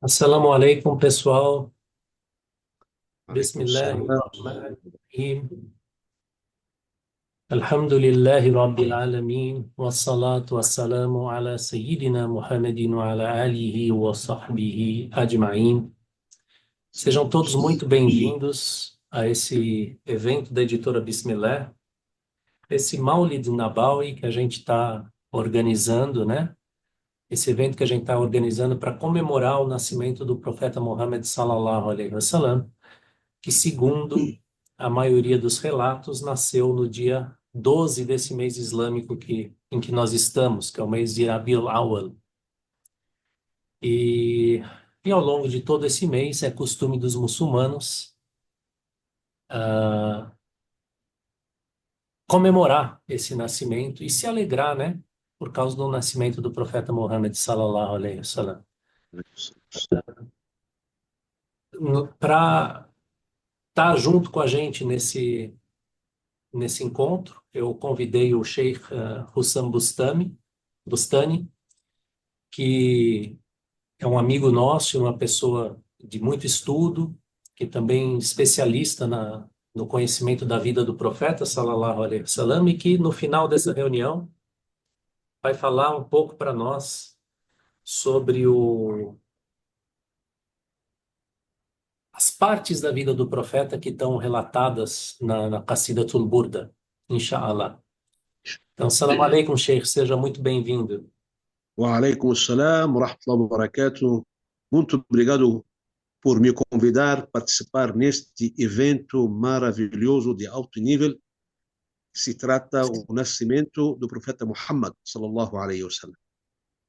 Assalamu alaikum, pessoal. عليكم السلام. Bismillahirrahmanirrahim. Alhamdulillahi Rabbil Alamin. Wassalatu wassalamu ala Sayyidina Muhammadin wa ala alihi wa sahbihi ajma'in. Sejam todos muito bem-vindos a esse evento da editora Bismillah, esse Maulid Nabawi que a gente está organizando, né? Esse evento que a gente está organizando para comemorar o nascimento do profeta Muhammad sallallahu alaihi wasallam, que, segundo a maioria dos relatos, nasceu no dia 12 desse mês islâmico em que nós estamos, que é o mês de Rabiul Awwal. E, e ao longo de todo esse mês é costume dos muçulmanos comemorar esse nascimento e se alegrar, né? Por causa do nascimento do profeta Muhammad sallallahu alaihi wasallam. Para estar junto com a gente nesse encontro, eu convidei o Sheikh Hussam Bustani, que é um amigo nosso, uma pessoa de muito estudo, que também especialista no conhecimento da vida do profeta, sallallahu alaihi wasallam, e que no final dessa reunião vai falar um pouco para nós sobre as partes da vida do profeta que estão relatadas na Qasidatul Burda, inshallah. Então, salam alaikum, Sheikh, seja muito bem-vindo. وعليكم السلام ورحمة الله وبركاته. Muito obrigado por me convidar a participar neste evento maravilhoso de alto nível. Se trata o nascimento do profeta Muhammad, sallallahu alaihi wasallam.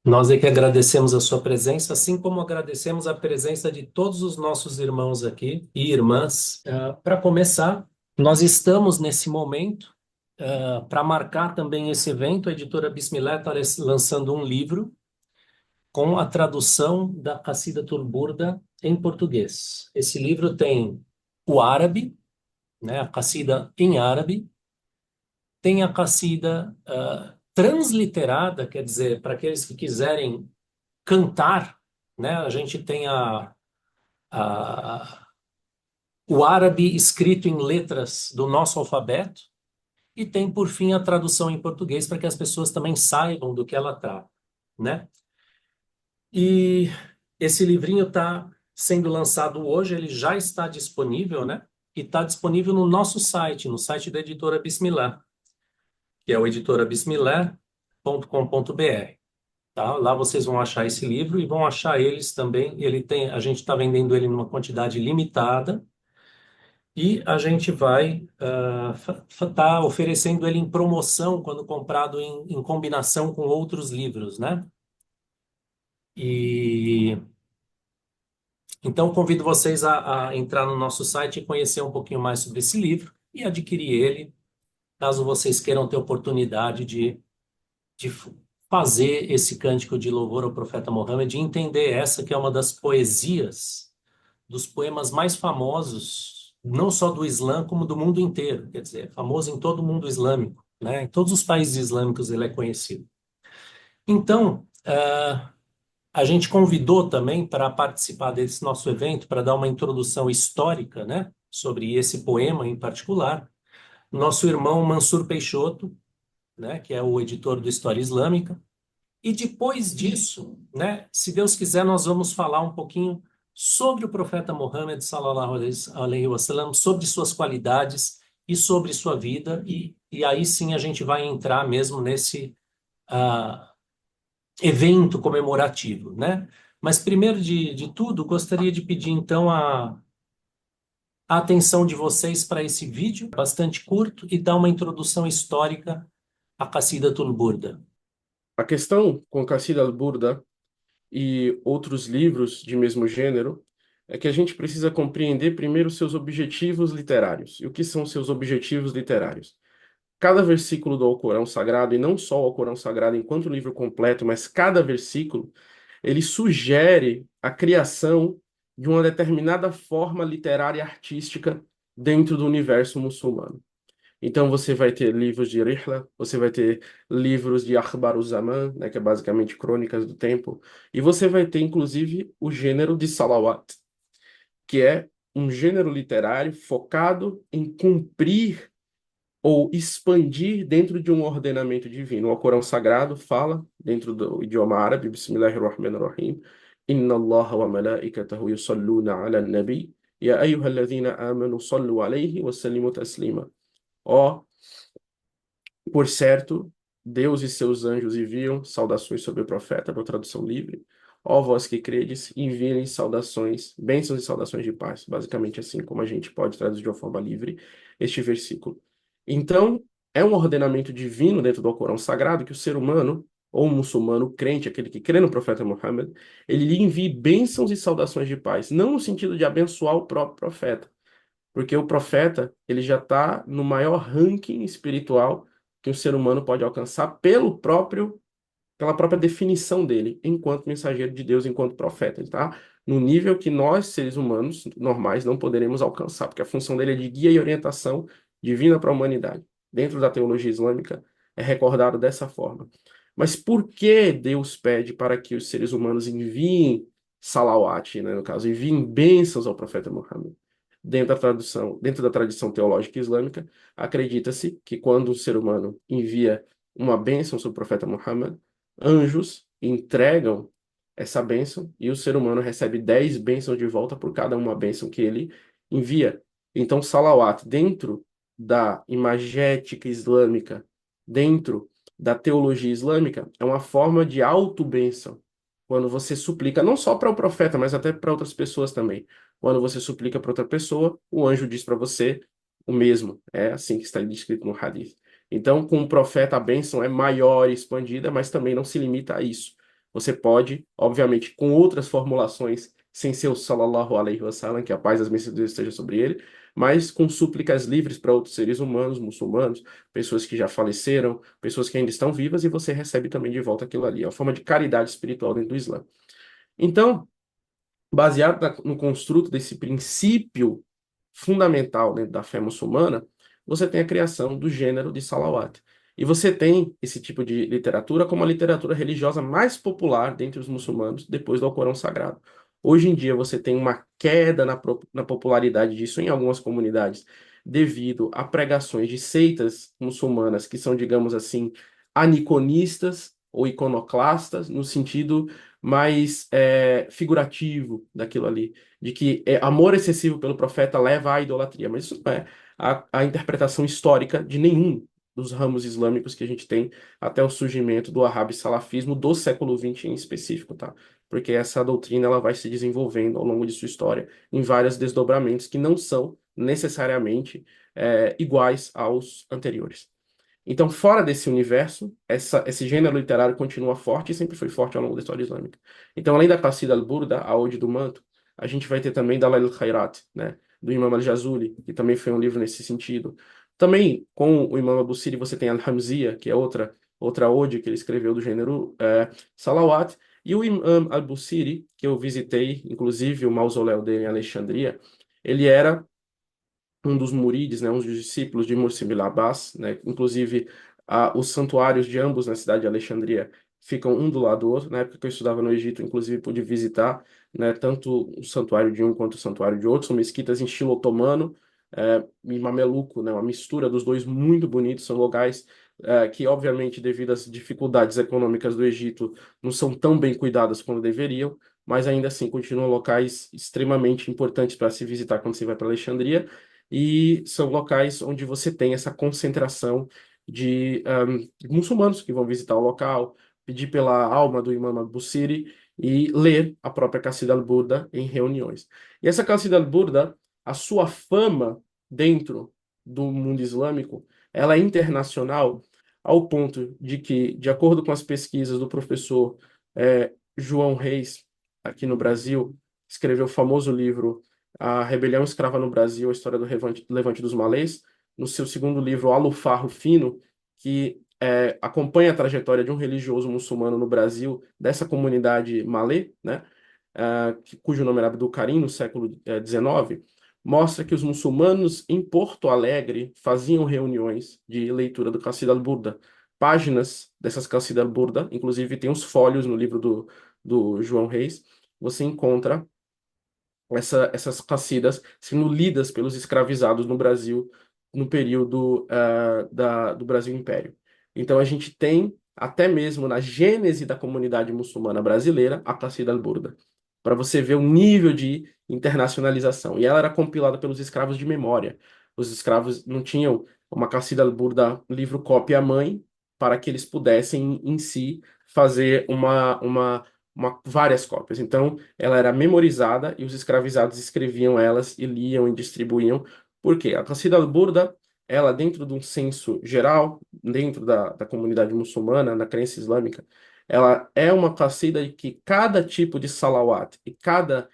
Nós é que agradecemos a sua presença, assim como agradecemos a presença de todos os nossos irmãos aqui e irmãs. Para começar, nós estamos nesse momento, para marcar também esse evento, a editora Bismillah está lançando um livro com a tradução da Qasidatul Burda em português. Esse livro tem o árabe, né, a Qasida em árabe, tem a Qasida transliterada, quer dizer, para aqueles que quiserem cantar, né? A gente tem a, o árabe escrito em letras do nosso alfabeto e tem, por fim, a tradução em português para que as pessoas também saibam do que ela trata, né? E esse livrinho está sendo lançado hoje, ele já está disponível, né? E está disponível no nosso site, no site da editora Bismillah, que é o editorabismillah.com.br. Tá? Lá vocês vão achar esse livro e vão achar eles também. A gente está vendendo ele numa quantidade limitada e a gente vai estar oferecendo ele em promoção quando comprado em combinação com outros livros, né? E então convido vocês a entrar no nosso site e conhecer um pouquinho mais sobre esse livro e adquirir ele, caso vocês queiram ter oportunidade de fazer esse cântico de louvor ao profeta Muhammad e entender essa que é uma das poesias, dos poemas mais famosos, não só do Islã, como do mundo inteiro. Quer dizer, é famoso em todo o mundo islâmico, né? Em todos os países islâmicos ele é conhecido. Então, a gente convidou também para participar desse nosso evento, para dar uma introdução histórica, né? Sobre esse poema em particular, nosso irmão Mansur Peixoto, né? Que é o editor do História Islâmica. E depois disso, né, se Deus quiser, nós vamos falar um pouquinho sobre o profeta Muhammad, sallallahu alaihi wasallam, sobre suas qualidades e sobre sua vida, e aí sim a gente vai entrar mesmo nesse evento comemorativo, né? Mas primeiro de tudo, gostaria de pedir então a atenção de vocês para esse vídeo, bastante curto, e dar uma introdução histórica à Qasidatul Burda. A questão com Qasid al-Burda e outros livros de mesmo gênero é que a gente precisa compreender primeiro seus objetivos literários. E o que são seus objetivos literários? Cada versículo do Alcorão Sagrado, e não só o Alcorão Sagrado enquanto livro completo, mas cada versículo, ele sugere a criação de uma determinada forma literária e artística dentro do universo muçulmano. Então você vai ter livros de Rihla, você vai ter livros de Akhbar Zaman, né, que é basicamente crônicas do tempo, e você vai ter inclusive o gênero de Salawat, que é um gênero literário focado em cumprir ou expandir dentro de um ordenamento divino. O Alcorão Sagrado fala, dentro do idioma árabe, Bismillahirrahmanirrahim, Inna Allah wa malaikatahu yusalluna ala nabi, ya ayyuhalladhina amanu sallu alayhi wa sallimu taslima. Ó, por certo, Deus e seus anjos enviam saudações sobre o profeta, por tradução livre. Ó vós que credes, enviem saudações, bênçãos e saudações de paz. Basicamente assim como a gente pode traduzir de uma forma livre este versículo. Então, é um ordenamento divino dentro do Alcorão Sagrado que o ser humano, ou muçulmano crente, aquele que crê no profeta Muhammad, ele lhe envie bênçãos e saudações de paz. Não no sentido de abençoar o próprio profeta, porque o profeta, ele já está no maior ranking espiritual que o ser humano pode alcançar pela própria definição dele, enquanto mensageiro de Deus, enquanto profeta. Ele está no nível que nós, seres humanos normais, não poderemos alcançar, porque a função dele é de guia e orientação divina para a humanidade. Dentro da teologia islâmica, é recordado dessa forma. Mas por que Deus pede para que os seres humanos enviem salawat, né, no caso, enviem bênçãos ao profeta Muhammad? Dentro da tradição teológica islâmica, acredita-se que quando o ser humano envia uma bênção sobre o profeta Muhammad, anjos entregam essa bênção e o ser humano recebe 10 bênçãos de volta por cada uma bênção que ele envia. Então, salawat, dentro da imagética islâmica, dentro da teologia islâmica, é uma forma de auto-bênção. Quando você suplica, não só para o profeta, mas até para outras pessoas também. Quando você suplica para outra pessoa, o anjo diz para você o mesmo. É assim que está descrito no hadith. Então, com o profeta, a bênção é maior e expandida, mas também não se limita a isso. Você pode, obviamente, com outras formulações, sem ser o sallallahu alaihi wasallam, que a paz das bênçãos de Deus esteja sobre ele, mas com súplicas livres para outros seres humanos, muçulmanos, pessoas que já faleceram, pessoas que ainda estão vivas, e você recebe também de volta aquilo ali. É uma forma de caridade espiritual dentro do Islã. Então, baseado no construto desse princípio fundamental dentro da fé muçulmana, você tem a criação do gênero de salawat. E você tem esse tipo de literatura como a literatura religiosa mais popular dentre os muçulmanos, depois do Alcorão Sagrado. Hoje em dia você tem uma queda na popularidade disso em algumas comunidades, devido a pregações de seitas muçulmanas que são, digamos assim, aniconistas ou iconoclastas, no sentido mais figurativo daquilo ali, de que amor excessivo pelo profeta leva à idolatria, mas isso não é a interpretação histórica de nenhum dos ramos islâmicos que a gente tem até o surgimento do Wahhabi salafismo do século XX em específico, tá? Porque essa doutrina ela vai se desenvolvendo ao longo de sua história em vários desdobramentos que não são necessariamente iguais aos anteriores. Então, fora desse universo, esse gênero literário continua forte e sempre foi forte ao longo da história islâmica. Então, além da Qasida al-Burda, a Ode do Manto, a gente vai ter também Dalail al-Khairat, né, do Imam al-Jazuli, que também foi um livro nesse sentido. Também, com o Imam Abu-Siri, você tem Al-Hamziya, que é outra ode que ele escreveu do gênero Salawat, e o Imam Al-Busiri, que eu visitei, inclusive o mausoléu dele em Alexandria, ele era um dos murides, né, um dos discípulos de Mursi bin Abbas, né, inclusive os santuários de ambos na cidade de Alexandria ficam um do lado do outro. Na época que eu estudava no Egito, inclusive pude visitar, né, tanto o santuário de um quanto o santuário de outro. São mesquitas em estilo otomano e mameluco, né, uma mistura dos dois muito bonitos. São locais que, obviamente, devido às dificuldades econômicas do Egito, não são tão bem cuidadas como deveriam, mas ainda assim continuam locais extremamente importantes para se visitar quando você vai para Alexandria, e são locais onde você tem essa concentração de muçulmanos que vão visitar o local, pedir pela alma do Imam al-Busiri e ler a própria Qasida al-Burda em reuniões. E essa Qasida al-Burda, a sua fama dentro do mundo islâmico, ela é internacional ao ponto de que, de acordo com as pesquisas do professor João Reis, aqui no Brasil, escreveu o famoso livro A Rebelião Escrava no Brasil, a história do Levante dos Malês, no seu segundo livro, Al-Farro Fino, que acompanha a trajetória de um religioso muçulmano no Brasil, dessa comunidade malê, né, cujo nome era Abdul Karim, no século XIX. mostra que os muçulmanos em Porto Alegre faziam reuniões de leitura do Qasid al-Burda. Páginas dessas Qasid al-Burda, inclusive tem os folhos no livro do João Reis, você encontra essas qacidas sendo lidas pelos escravizados no Brasil no período do Brasil Império. Então a gente tem, até mesmo na gênese da comunidade muçulmana brasileira, a Qasida al-Burda, para você ver o nível de internacionalização. E ela era compilada pelos escravos de memória. Os escravos não tinham uma Qasida al-Burda livro cópia mãe para que eles pudessem em si fazer várias cópias. Então, ela era memorizada e os escravizados escreviam elas e liam e distribuíam. Por quê? A Qasida al-Burda, ela, dentro de um senso geral, dentro da comunidade muçulmana, na crença islâmica, ela é uma qasida em que cada tipo de salawat e cada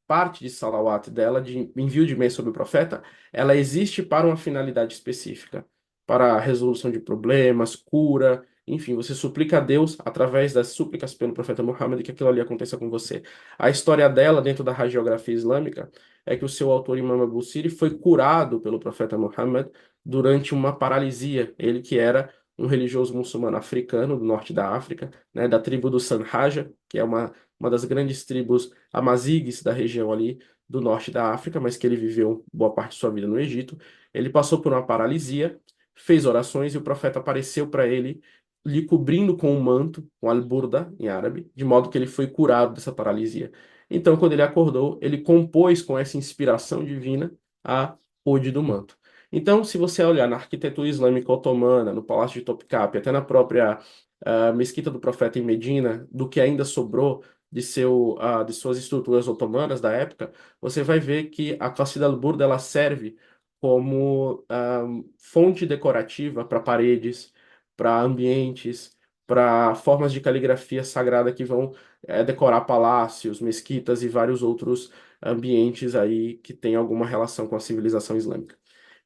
parte de salawat dela, de envio de bem sobre o profeta, ela existe para uma finalidade específica, para a resolução de problemas, cura, enfim, você suplica a Deus através das súplicas pelo profeta Muhammad que aquilo ali aconteça com você. A história dela dentro da hagiografia islâmica é que o seu autor Imam Abu Siri foi curado pelo profeta Muhammad durante uma paralisia. Ele que era um religioso muçulmano africano do norte da África, né, da tribo do Sanhaja, que é uma das grandes tribos amazigues da região ali do norte da África, mas que ele viveu boa parte de sua vida no Egito. Ele passou por uma paralisia, fez orações e o profeta apareceu para ele lhe cobrindo com um manto, com al-burda em árabe, de modo que ele foi curado dessa paralisia. Então, quando ele acordou, ele compôs com essa inspiração divina a Ode do Manto. Então, se você olhar na arquitetura islâmica otomana, no Palácio de Topkapi, até na própria Mesquita do Profeta em Medina, do que ainda sobrou de suas estruturas otomanas da época, você vai ver que a Qasida al-Burda ela serve como fonte decorativa para paredes, para ambientes, para formas de caligrafia sagrada que vão decorar palácios, mesquitas e vários outros ambientes aí que têm alguma relação com a civilização islâmica.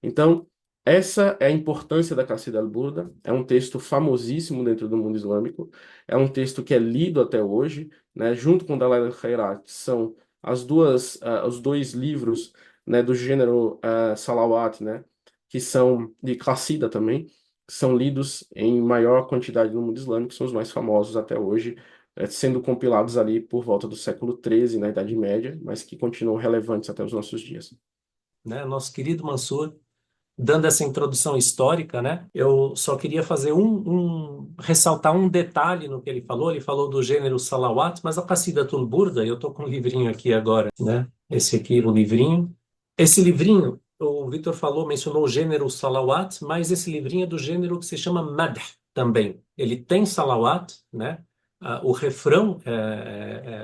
Então, essa é a importância da Qasida al-Burda. É um texto famosíssimo dentro do mundo islâmico. É um texto que é lido até hoje, né, junto com Dalail al-Khairat, que são os dois livros, né, do gênero Salawat, né, que são de Qasida também, que são lidos em maior quantidade no mundo islâmico, são os mais famosos até hoje, sendo compilados ali por volta do século XIII, na Idade Média, mas que continuam relevantes até os nossos dias. Né? Nosso querido Mansur, dando essa introdução histórica, né? Eu só queria fazer ressaltar um detalhe no que ele falou. Ele falou do gênero salawat, mas a Qasidatul Burda, eu estou com um livrinho aqui agora, né? Esse aqui, o livrinho. Esse livrinho, o Vitor falou, mencionou o gênero salawat, mas esse livrinho é do gênero que se chama madh também. Ele tem salawat, né? O refrão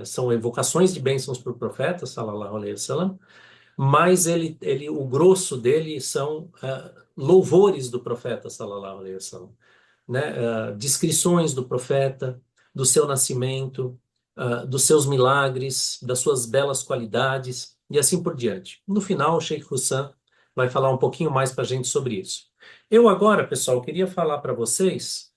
são evocações de bênçãos para o profeta, sallallahu alaihi wasallam, mas o grosso dele são louvores do profeta, sallallahu alaihi wasallam, né? Descrições do profeta, do seu nascimento, dos seus milagres, das suas belas qualidades e assim por diante. No final, o Sheikh Hussam vai falar um pouquinho mais para a gente sobre isso. Eu agora, pessoal, queria falar para vocês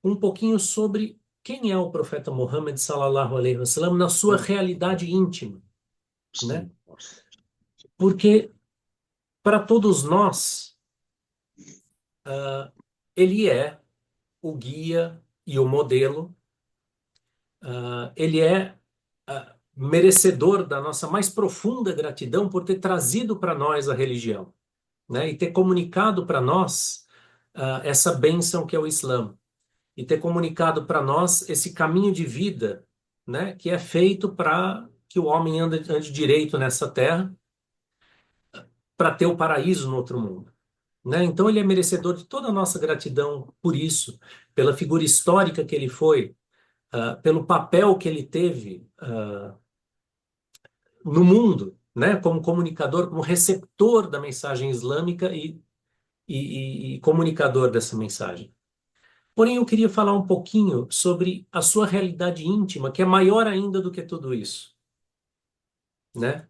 um pouquinho sobre quem é o profeta Muhammad, sallallahu alaihi wasallam, na sua realidade íntima, né? Porque para todos nós, ele é o guia e o modelo, ele é merecedor da nossa mais profunda gratidão por ter trazido para nós a religião, né? E ter comunicado para nós essa bênção que é o Islã, e ter comunicado para nós esse caminho de vida, né? Que é feito para que o homem ande direito nessa terra, para ter o paraíso no outro mundo. Né? Então ele é merecedor de toda a nossa gratidão por isso, pela figura histórica que ele foi, pelo papel que ele teve no mundo, né? Como comunicador, como receptor da mensagem islâmica e comunicador dessa mensagem. Porém, eu queria falar um pouquinho sobre a sua realidade íntima, que é maior ainda do que tudo isso, né?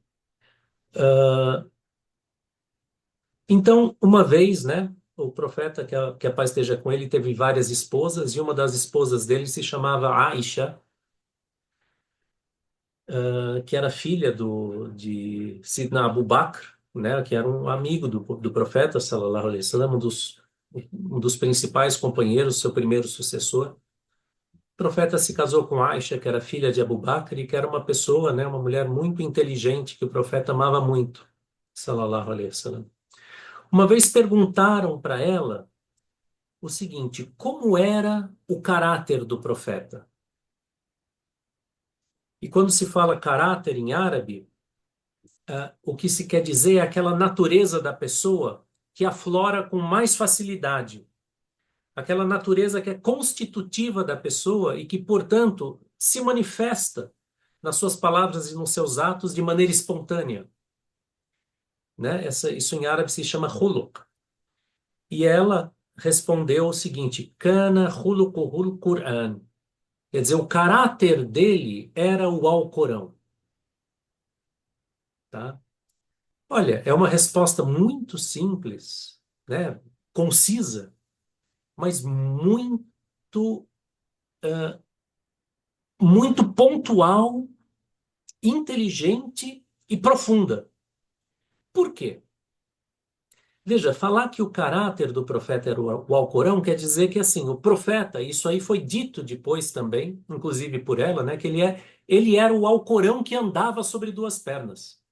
Então, uma vez, né, o profeta, que a paz esteja com ele, teve várias esposas, e uma das esposas dele se chamava Aisha. que era filha de Sidna Abu Bakr, né, que era um amigo do profeta, sallallahu alaihi wasallam, um dos principais companheiros, seu primeiro sucessor. O profeta se casou com Aisha, que era filha de Abu Bakr, e que era uma pessoa, né, uma mulher muito inteligente, que o profeta amava muito, sallallahu alaihi wasallam. Uma vez perguntaram para ela o seguinte: como era o caráter do profeta? E quando se fala caráter em árabe, o que se quer dizer é aquela natureza da pessoa que aflora com mais facilidade. Aquela natureza que é constitutiva da pessoa e que, portanto, se manifesta nas suas palavras e nos seus atos de maneira espontânea. Né? Isso em árabe se chama khuluq. E ela respondeu o seguinte: Kana khuluquhul Qur'an. Quer dizer, o caráter dele era o Alcorão. Tá? Olha, é uma resposta muito simples, né? Concisa, mas muito pontual, inteligente e profunda. Por quê? Veja, falar que o caráter do profeta era o Alcorão quer dizer que, assim, o profeta, isso aí foi dito depois também, inclusive por ela, né, que ele era o Alcorão que andava sobre duas pernas.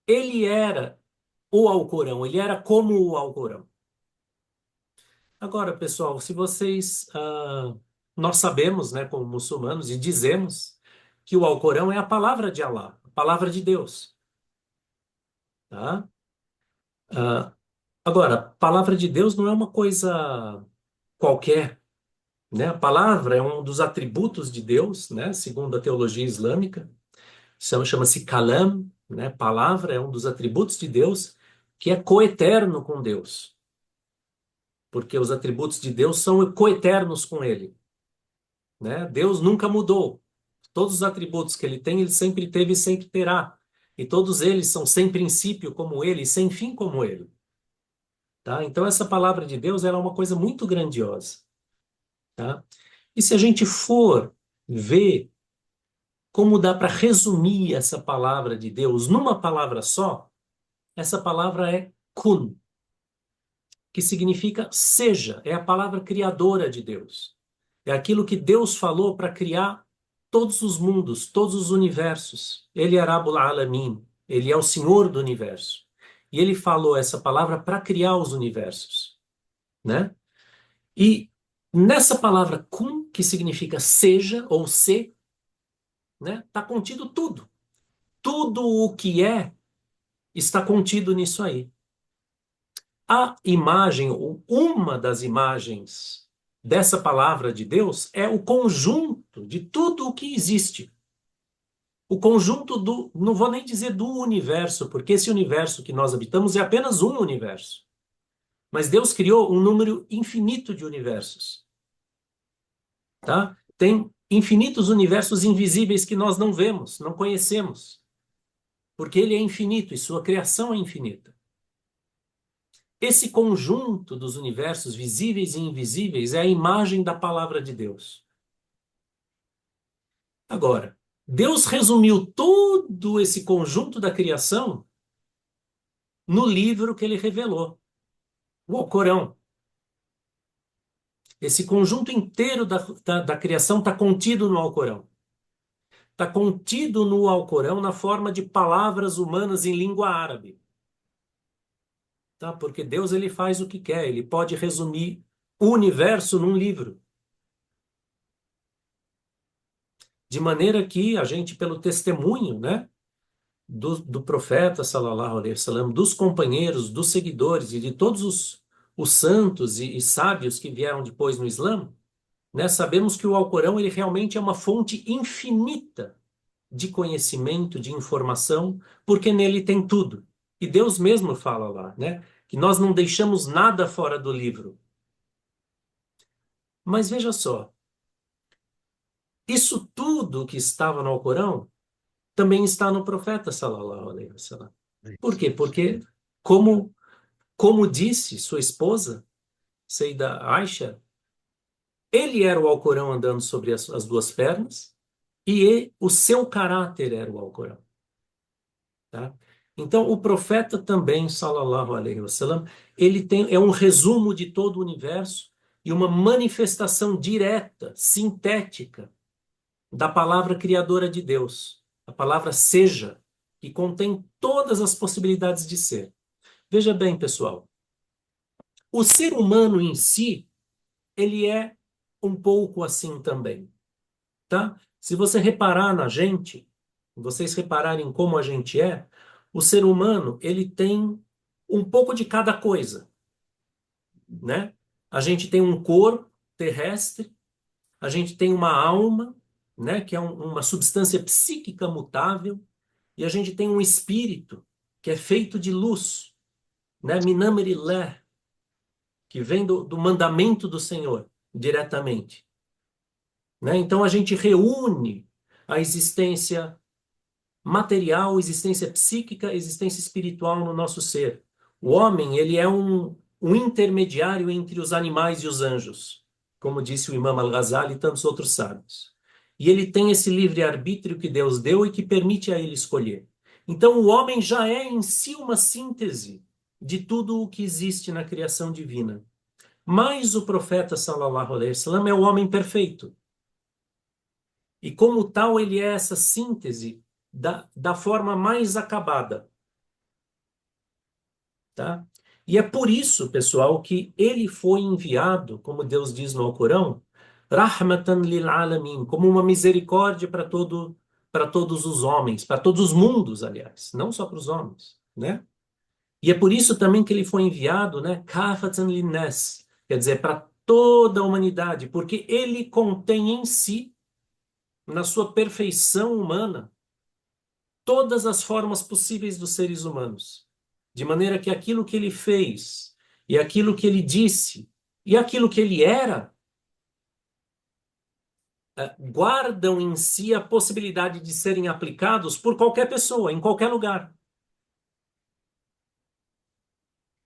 Ele era o Alcorão, ele era como o Alcorão. Agora, pessoal, se vocês... nós sabemos, né, como muçulmanos, e dizemos que o Alcorão é a palavra de Allah, a palavra de Deus. Tá? Ah, agora, a palavra de Deus não é uma coisa qualquer, né? A palavra é um dos atributos de Deus, né? Segundo a teologia islâmica. Chama-se kalam, né? Palavra é um dos atributos de Deus que é coeterno com Deus. Porque os atributos de Deus são coeternos com Ele, né? Deus nunca mudou. Todos os atributos que Ele tem, Ele sempre teve e sempre terá. E todos eles são sem princípio como Ele e sem fim como Ele. Tá? Então, essa palavra de Deus ela é uma coisa muito grandiosa. Tá? E se a gente for ver como dá para resumir essa palavra de Deus numa palavra só, essa palavra é kun, que significa seja, é a palavra criadora de Deus. É aquilo que Deus falou para criar todos os mundos, todos os universos. Ele é Rabbul Alamin, ele é o Senhor do universo. E ele falou essa palavra para criar os universos, né? E nessa palavra kun, que significa seja ou ser, né, está contido tudo. Tudo o que é está contido nisso aí. A imagem, ou uma das imagens dessa palavra de Deus é o conjunto de tudo o que existe. O conjunto não vou nem dizer do universo, porque esse universo que nós habitamos é apenas um universo. Mas Deus criou um número infinito de universos. Tá? Tem infinitos universos invisíveis que nós não vemos, não conhecemos. Porque ele é infinito e sua criação é infinita. Esse conjunto dos universos visíveis e invisíveis é a imagem da palavra de Deus. Agora, Deus resumiu todo esse conjunto da criação no livro que ele revelou, o Alcorão. Esse conjunto inteiro da criação está contido no Alcorão. Está contido no Alcorão na forma de palavras humanas em língua árabe. Tá? Porque Deus ele faz o que quer, ele pode resumir o universo num livro. De maneira que a gente, pelo testemunho, né, do profeta, sallallahu alaihi wasallam, dos companheiros, dos seguidores e de todos os santos e sábios que vieram depois no Islã, né, sabemos que o Alcorão ele realmente é uma fonte infinita de conhecimento, de informação, porque nele tem tudo. E Deus mesmo fala lá, né, que nós não deixamos nada fora do livro. Mas veja só, isso tudo que estava no Alcorão também está no profeta, sallallahu alaihi wasallam. Por quê? Porque, como disse sua esposa, Sayyida Aisha, ele era o Alcorão andando sobre as duas pernas, e o seu caráter era o Alcorão. Tá? Então, o profeta também, sallallahu alaihi wasallam, é um resumo de todo o universo e uma manifestação direta, sintética, da palavra criadora de Deus, a palavra seja, que contém todas as possibilidades de ser. Veja bem, pessoal, o ser humano em si, ele é um pouco assim também, tá? Se você reparar na gente, vocês repararem como a gente é, o ser humano, ele tem um pouco de cada coisa, né? A gente tem um corpo terrestre, a gente tem uma alma, né, que é uma substância psíquica mutável, e a gente tem um espírito que é feito de luz, né, minamirillah, que vem do mandamento do Senhor diretamente, né? Então a gente reúne a existência material, existência psíquica, existência espiritual no nosso ser. O homem, ele é um intermediário entre os animais e os anjos, como disse o Imam Al-Ghazali e tantos outros sábios. E ele tem esse livre-arbítrio que Deus deu e que permite a ele escolher. Então, o homem já é em si uma síntese de tudo o que existe na criação divina. Mas o profeta, sallallahu alaihi wasallam, é o homem perfeito. E como tal, ele é essa síntese da forma mais acabada. Tá? E é por isso, pessoal, que ele foi enviado, como Deus diz no Alcorão, Rahmatan lil alamin, como uma misericórdia para todos os homens, para todos os mundos, aliás, não só para os homens, né? E é por isso também que ele foi enviado, né, Kafatan linnas, quer dizer, para toda a humanidade, porque ele contém em si, na sua perfeição humana, todas as formas possíveis dos seres humanos. De maneira que aquilo que ele fez, e aquilo que ele disse, e aquilo que ele era, guardam em si a possibilidade de serem aplicados por qualquer pessoa, em qualquer lugar.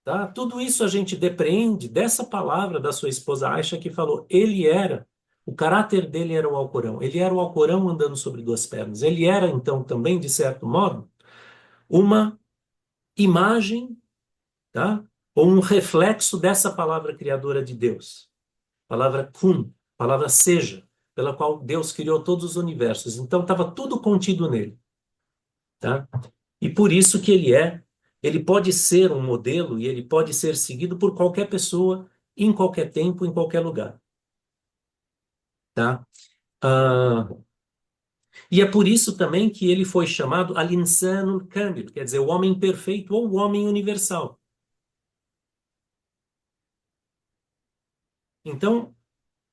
Tá? Tudo isso a gente depreende dessa palavra da sua esposa Aisha que falou, o caráter dele era o Alcorão. Ele era o Alcorão andando sobre duas pernas. Ele era, então, também, de certo modo, uma imagem, tá? Ou um reflexo dessa palavra criadora de Deus. Palavra kun, palavra seja, pela qual Deus criou todos os universos. Então estava tudo contido nele, tá? E por isso que ele pode ser um modelo e ele pode ser seguido por qualquer pessoa, em qualquer tempo, em qualquer lugar, tá? Ah, e é por isso também que ele foi chamado Al-Insanul Kamil, quer dizer, o homem perfeito ou o homem universal. Então,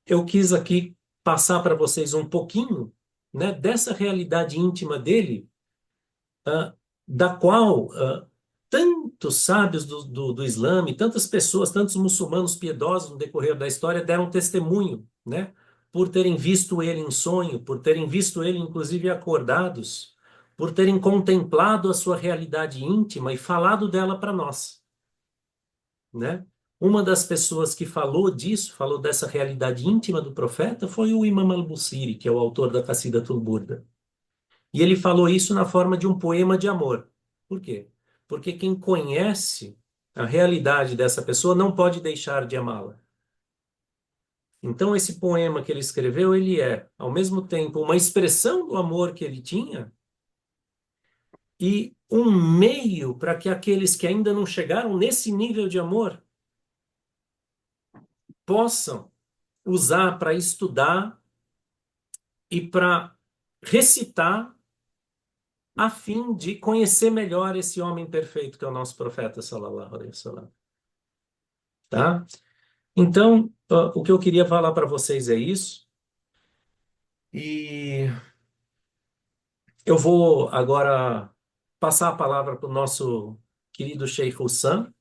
eu quis aqui passar para vocês um pouquinho, né, dessa realidade íntima dele, ah, da qual tantos sábios do Islã, e tantas pessoas, tantos muçulmanos piedosos no decorrer da história deram testemunho, né, por terem visto ele em sonho, por terem visto ele, inclusive, acordados, por terem contemplado a sua realidade íntima e falado dela para nós, né? Uma das pessoas que falou disso, falou dessa realidade íntima do profeta, foi o Imam al-Busiri, que é o autor da Qasidatul Burda. E ele falou isso na forma de um poema de amor. Por quê? Porque quem conhece a realidade dessa pessoa não pode deixar de amá-la. Então, esse poema que ele escreveu, ele é, ao mesmo tempo, uma expressão do amor que ele tinha e um meio para que aqueles que ainda não chegaram nesse nível de amor possam usar para estudar e para recitar a fim de conhecer melhor esse homem perfeito que é o nosso profeta sallallahu alaihi wasallam, tá? Então, o que eu queria falar para vocês é isso. E eu vou agora passar a palavra para o nosso querido Sheikh Hussam,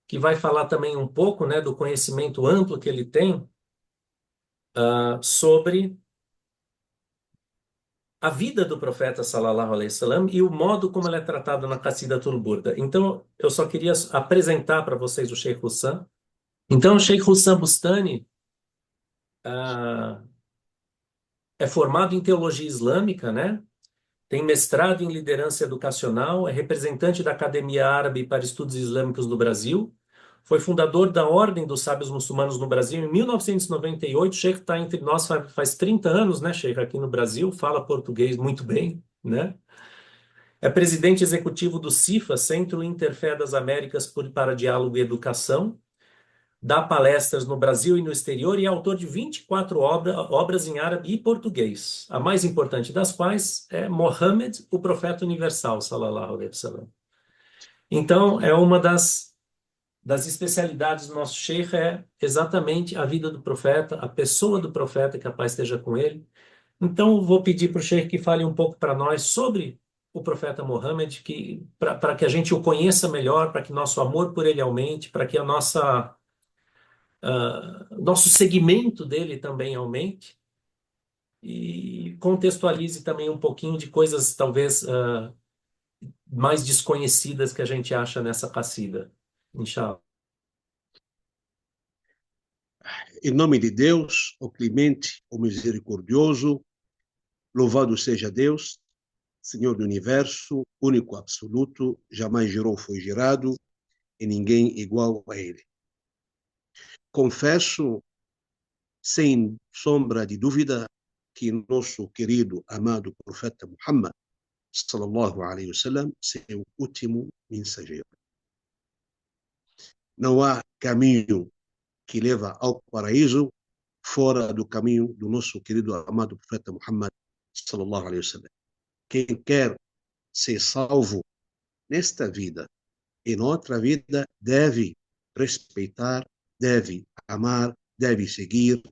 que vai falar também um pouco, né, do conhecimento amplo que ele tem sobre a vida do profeta sallallahu alaihi wasallam e o modo como ela é tratada na Qasidatul Burda. Então, eu só queria apresentar para vocês o Sheikh Hussam. Então, o Sheikh Hussam Bustani, é formado em teologia islâmica, né? Tem mestrado em liderança educacional, é representante da Academia Árabe para Estudos Islâmicos no Brasil, foi fundador da Ordem dos Sábios Muçulmanos no Brasil em 1998. Sheikh está entre nós faz 30 anos, né, Sheikh, aqui no Brasil, fala português muito bem, né? É presidente executivo do CIFA, Centro Interfé das Américas para Diálogo e Educação, dá palestras no Brasil e no exterior e é autor de 24 obras em árabe e português, a mais importante das quais é Mohammed, o Profeta Universal, sallallahu alaihi wasallam. Então, é uma das especialidades do nosso sheikh é exatamente a vida do profeta, a pessoa do profeta, que a paz esteja com ele. Então, vou pedir para o sheikh que fale um pouco para nós sobre o profeta Mohammed, para que a gente o conheça melhor, para que nosso amor por ele aumente, para que nosso segmento dele também aumente e contextualize também um pouquinho de coisas talvez mais desconhecidas que a gente acha nessa qasida. Inshallah. Em nome de Deus, o clemente, o misericordioso, louvado seja Deus, Senhor do Universo, único absoluto, jamais gerou, foi gerado, e ninguém igual a Ele. Confesso, sem sombra de dúvida, que nosso querido, amado profeta Muhammad, sallallahu alaihi wasallam, seu último mensageiro. Não há caminho que leva ao paraíso fora do caminho do nosso querido, amado profeta Muhammad, sallallahu alaihi wasallam. Quem quer ser salvo nesta vida e noutra vida deve respeitar, deve amar, deve seguir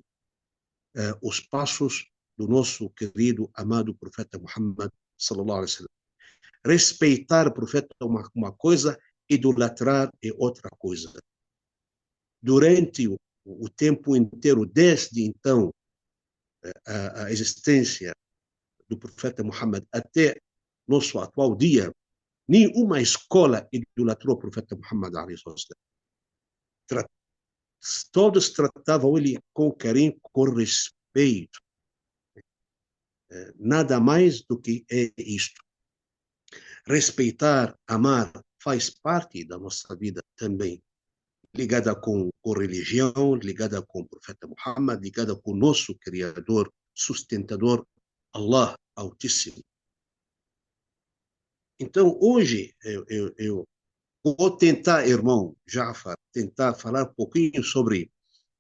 os passos do nosso querido, amado profeta Muhammad, sallallahu alaihi wasallam. Respeitar o profeta é uma coisa, idolatrar é outra coisa. Durante o tempo inteiro, desde então, a existência do profeta Muhammad até nosso atual dia, nenhuma escola idolatrou o profeta Muhammad. Todos tratavam ele com carinho, com respeito. Nada mais do que é isto. Respeitar, amar, faz parte da nossa vida também. Ligada com religião, ligada com o profeta Muhammad, ligada com o nosso Criador, sustentador, Allah Altíssimo. Então, hoje, eu vou tentar, irmão Jafar, tentar falar um pouquinho sobre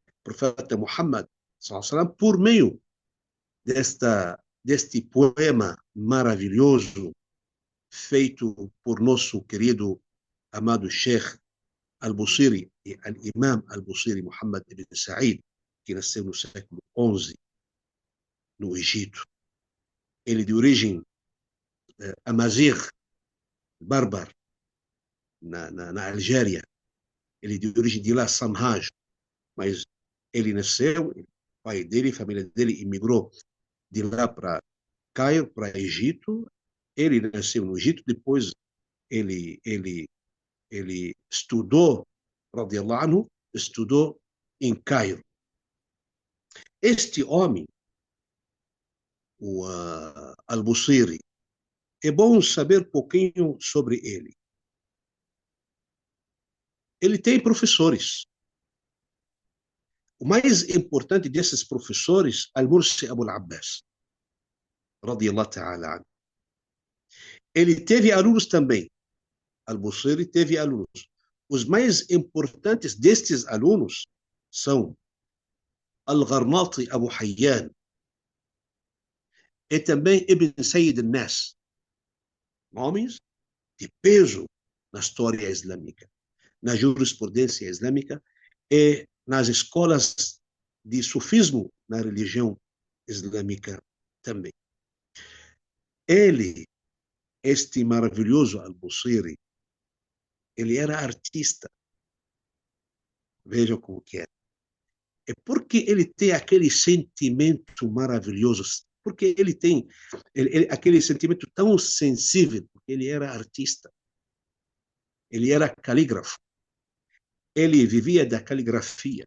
o profeta Muhammad, por meio deste poema maravilhoso feito por nosso querido, amado Sheikh Al-Busiri, e Al-Imam Al-Busiri Muhammad ibn Sa'id, que nasceu no século XI, no Egito. Ele de origem amazigh, bárbaro, na Algéria. Ele de origem de lá, Samhaj, mas ele nasceu, o pai dele, a família dele imigrou de lá para Cairo, para Egito. Ele nasceu no Egito, depois ele estudou, radiallahu anhu, estudou em Cairo. Este homem, o Al-Busiri, é bom saber um pouquinho sobre ele. Ele tem professores. O mais importante desses professores, Al-Mursi Abu al-Abbas, radiallahu ta'ala anhu. Ele teve alunos também. Al-Busiri teve alunos. Os mais importantes destes alunos são Al-Gharnati Abu Hayyan e também Ibn Sayyid al-Nas, homens de peso na história islâmica, na jurisprudência islâmica e nas escolas de sufismo na religião islâmica também. Ele, este maravilhoso Al-Busiri, ele era artista. Vejam como que é. É porque ele tem aquele sentimento maravilhoso, porque ele tem aquele sentimento tão sensível, porque ele era artista. Ele era calígrafo. Ele vivia da caligrafia.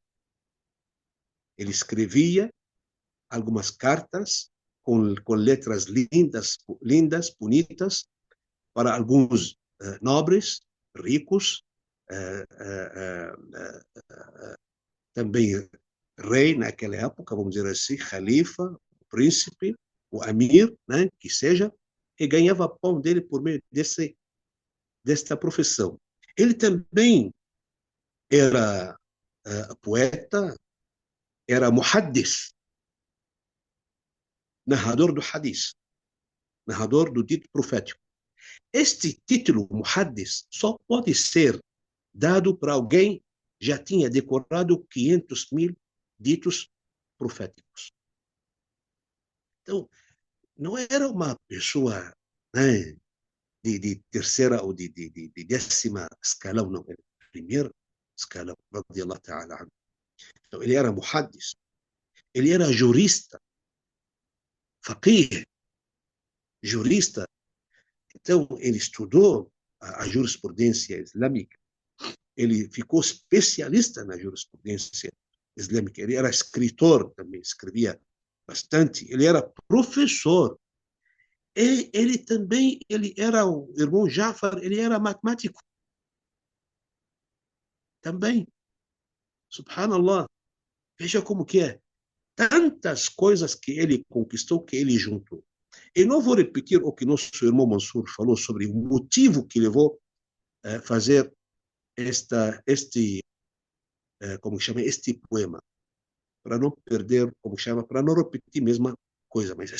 Ele escrevia algumas cartas com letras lindas, lindas, bonitas, para alguns nobres, ricos, também rei naquela época, vamos dizer assim, califa, príncipe, o amir, né, que seja, e ganhava pão dele por meio desta profissão. Ele também era poeta, era muhaddis, narrador do hadith, narrador do dito profético. Este título, muhaddis, só pode ser dado para alguém que já tinha decorado 500.000 ditos proféticos. Então, não era uma pessoa, né, de terceira ou de décima escalão, não, era primeiro escalão, radiallahu ta'ala anhu. Então, ele era muhaddis, ele era jurista, faqih, jurista. Então, ele estudou a jurisprudência islâmica, ele ficou especialista na jurisprudência islâmica, ele era escritor também, escrevia bastante, ele era professor, e ele também, ele era o irmão Jafar, ele era matemático também, subhanallah, veja como que é, tantas coisas que ele conquistou, que ele juntou. Eu não vou repetir o que nosso irmão Mansur falou sobre o motivo que levou a fazer como chama, este poema, para não perder, como chama, para não repetir a mesma coisa. Mas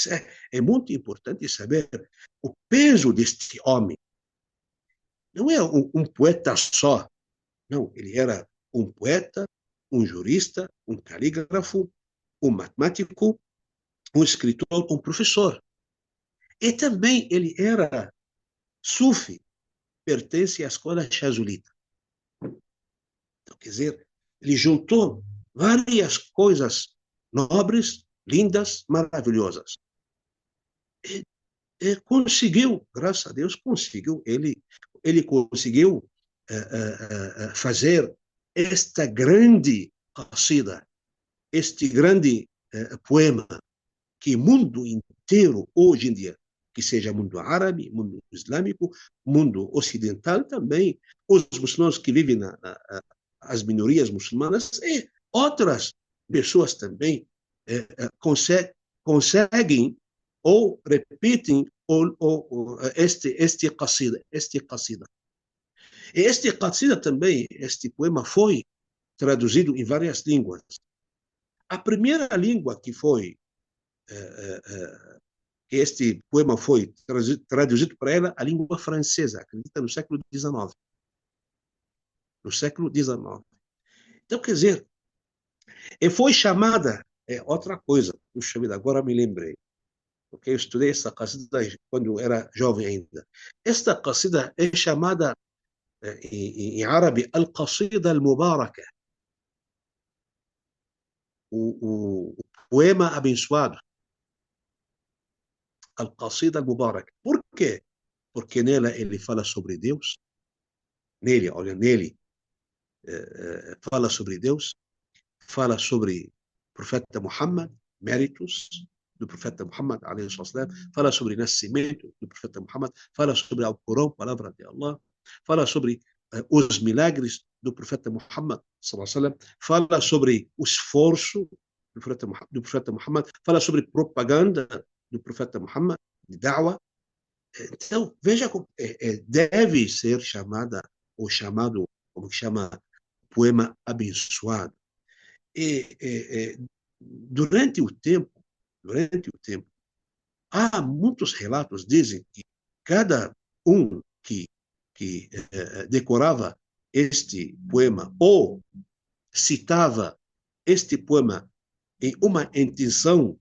é muito importante saber o peso deste homem. Não é um poeta só, não, ele era um poeta, um jurista, um calígrafo, um matemático, um escritor, um professor. E também ele era sufi, pertence à escola chazulita. Então, quer dizer, ele juntou várias coisas nobres, lindas, maravilhosas. E conseguiu, graças a Deus, conseguiu. Ele conseguiu fazer esta grande qasida, este grande poema que o mundo inteiro, hoje em dia, que seja mundo árabe, mundo islâmico, mundo ocidental também, os muçulmanos que vivem as minorias muçulmanas e outras pessoas também conseguem ou repetem este qasida. E este qasida também, este poema foi traduzido em várias línguas. A primeira língua que foi que este poema foi traduzido para ela, a língua francesa, acredita, no século XIX. No século XIX. Então, quer dizer, e foi chamada, outra coisa, puxa vida, agora me lembrei, porque eu estudei essa qasida quando eu era jovem ainda. Esta qasida é chamada, em árabe, al-qasida al-mubaraka, o poema abençoado. Al-qasida al-mubaraka. Por quê? Porque nela ele fala sobre Deus, nele, fala sobre Deus, fala sobre o profeta Muhammad, méritos do profeta Muhammad, fala sobre o nascimento do profeta Muhammad, fala sobre o Corão, palavra de Allah, fala sobre os milagres do profeta Muhammad, fala sobre o esforço do profeta Muhammad, fala sobre propaganda do profeta Muhammad, de da'wah. Então, veja como deve ser chamada, ou chamado, como chama, poema abençoado. Durante o tempo, há muitos relatos, dizem que cada um que decorava este poema ou citava este poema em uma intenção,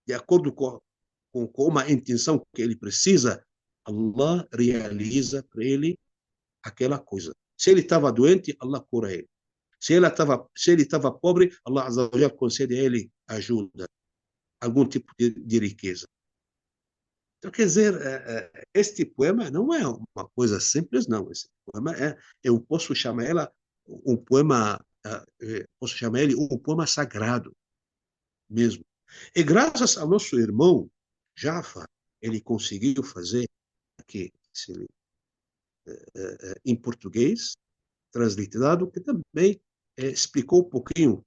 de acordo com uma intenção que ele precisa, Allah realiza para ele aquela coisa. Se ele estava doente, Allah cura ele. Se ele estava pobre, Allah Azza wa Jalla concede a ele ajuda, algum tipo de riqueza. Então, quer dizer, este poema não é uma coisa simples, não. Esse poema eu posso chamar ela um poema, posso chamar ele um poema sagrado mesmo. E graças ao nosso irmão Jafar, ele conseguiu fazer aqui, em português, transliterado, que também explicou um pouquinho